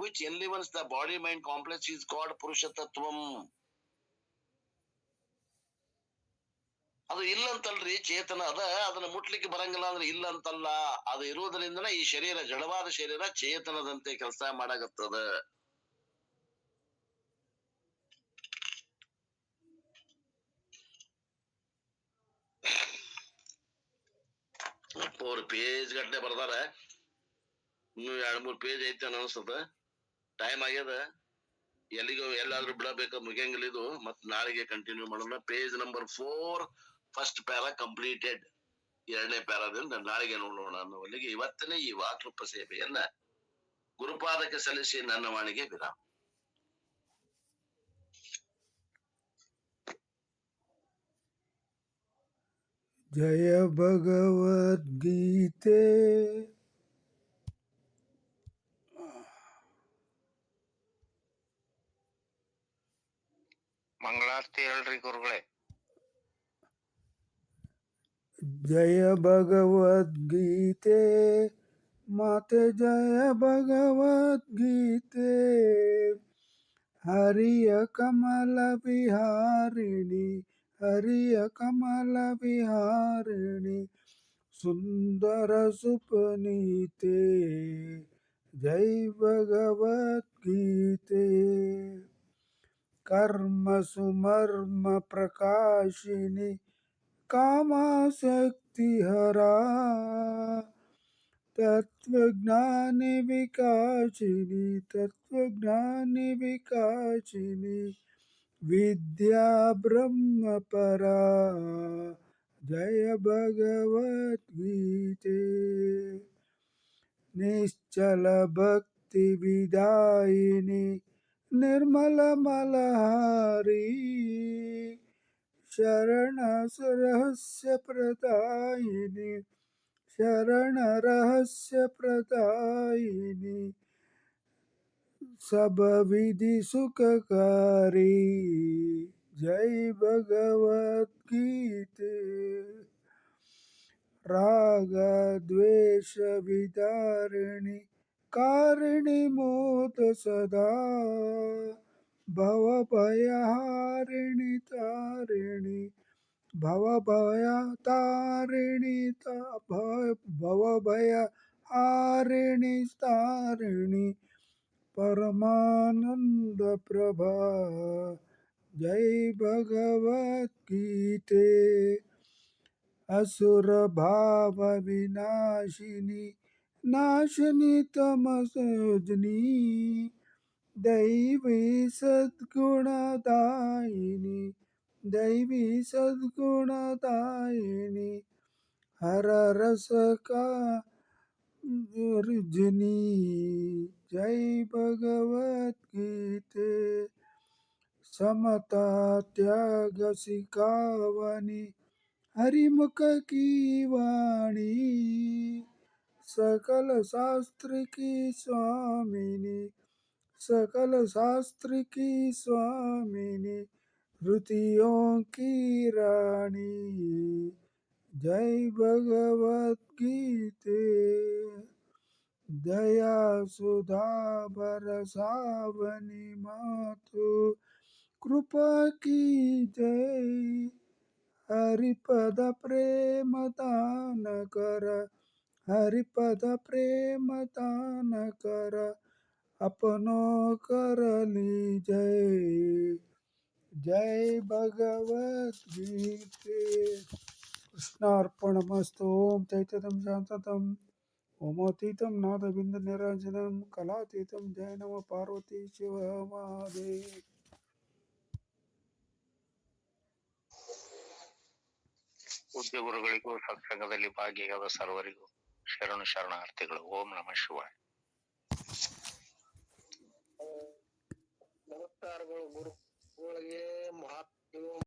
which enlivens the body mind complex is called Purusha Tattvam. ಅದು ಇಲ್ಲ ಅಂತಲ್ರಿ, ಚೇತನ ಅದ, ಅದನ್ನ ಮುಟ್ಲಿಕ್ಕೆ ಬರಂಗಿಲ್ಲ ಅಂದ್ರೆ ಇಲ್ಲ ಅಂತಲ್ಲ. ಅದು ಇರುವುದರಿಂದನ ಈ ಶರೀರ, ಜಡವಾದ ಶರೀರ ಚೇತನದಂತೆ ಕೆಲಸ ಮಾಡಾಕತ್ತದ. ಅವ್ರ ಪೇಜ್ ಗಟ್ಟಲೆ ಬರ್ದಾರ, ಇನ್ನು 2-3 ಪೇಜ್ ಐತೆ ಅನ್ಸ್ತದ. ಟೈಮ್ ಆಗ್ಯದ, ಎಲ್ಲಾದ್ರೂ ಬಿಡಬೇಕು, ಮುಗಿಯಂಗಿಲ್ಲ ಇದು. ಮತ್ ನಾಳೆಗೆ ಕಂಟಿನ್ಯೂ ಮಾಡೋಣ. Page number 4 first para completed. 2ನೇ ಪ್ಯಾರಾದಿಂದ ನಾಳೆಗೆ ನೋಡೋಣ ಅನ್ನುವಲ್ಲಿಗೆ ಇವತ್ತನೇ ಈ ವಾಕ್ರೂಪ ಸೇವೆಯನ್ನ ಗುರುಪಾದಕ್ಕೆ ಸಲ್ಲಿಸಿ ನನ್ನ ವಾಣಿಗೆ ವಿರಾಮ. ಜಯ ಭಗವದ್ಗೀತೆ. ಮಂಗಳಾರತಿ ಹೇಳ್ರಿ ಗುರುಗಳೇ. ಜಯ ಭಗವದ್ಗೀತೆ ಮಾತೆ, ಜಯ ಭಗವದ್ಗೀತೆ. ಹರಿಯ ಕಮಲ ವಿಹಾರಿಣಿ, ಹರಿಯ ಕಮಲ ವಿಹಾರಿಣಿ, ಸುಂದರ ಸುಪನೀತೆ. ಜೈ ಭಗವದ್ಗೀತೆ. ಕರ್ಮ ಸುಮರ್ಮ ಪ್ರಕಾಶಿನಿ, ಕಾಮಾಸಕ್ತಿ ಹರಾ, ತತ್ವಜ್ಞಾನಿ ವಿಕಾಸಿನಿ, ತತ್ವಜ್ಞಾನಿ ವಿಕಾಸಿನಿ, ವಿದ್ಯಾ ಬ್ರಹ್ಮ ಪರಾ. ಜಯ ಭಗವದ್ಗೀತೆ. ನಿಶ್ಚಲ ಭಕ್ತಿ ವಿದಾಯಿನಿ, ನಿರ್ಮಲ ಮಲಹಾರಿ, ಶರಣ ರಹಸ್ಯ ಪ್ರದಾಯಿನಿ, ಶರಣ ರಹಸ್ಯ ಪ್ರದಾಯಿನಿ, सब विधि सुखकारी. जय भगवद्गीते. राग द्वेष विदारिणी, कारिणी मोद सदा, भव भयहारिणी तारिणी, भव भय तारिणी, भव भय हारिणी तारिणी, परमानंद प्रभा. जय भगवद्गीते. असुर भाव विनाशिनी, नाशिनी तमसोजनी, दैवी सद्गुणदायिनी, दैवी सद्गुणदायिनी, हर रस का अर्जुनी. जय भगवद्गीते. समता त्याग सिखावनी, हरिमुख की वाणी, सकल शास्त्र की स्वामिनी, सकल शास्त्र की स्वामिनी, श्रुतियों की रानी. जय भगवत गीते दया सुधा बरसावनी मातु कृपा की जय हरिपद प्रेम दान कर हरिपद प्रेम दान कर अपनो करली जय जय भगवत गीते कृष्णार्पणमस्तु ओम चैतन्यं शान्तम् ओमतीतं नादबिंद निरंजनं कलातीतं जय नमः पार्वती शिव महादेव ಪೂಜ್ಯ ಗುರುಗಳಿಗೂ ಸತ್ಸಂಗದಲ್ಲಿ ಭಾಗಿಯಾದ ಸರ್ವರಿಗೂ ಶರಣು ಶರಣಾರ್ಥಿಗಳು. ಓಂ ನಮಃ ಶಿವಾಯ. ನಮಸ್ಕಾರಗಳು ಗುರುಗಳಿಗೆ ಮಹಾತ್ಮ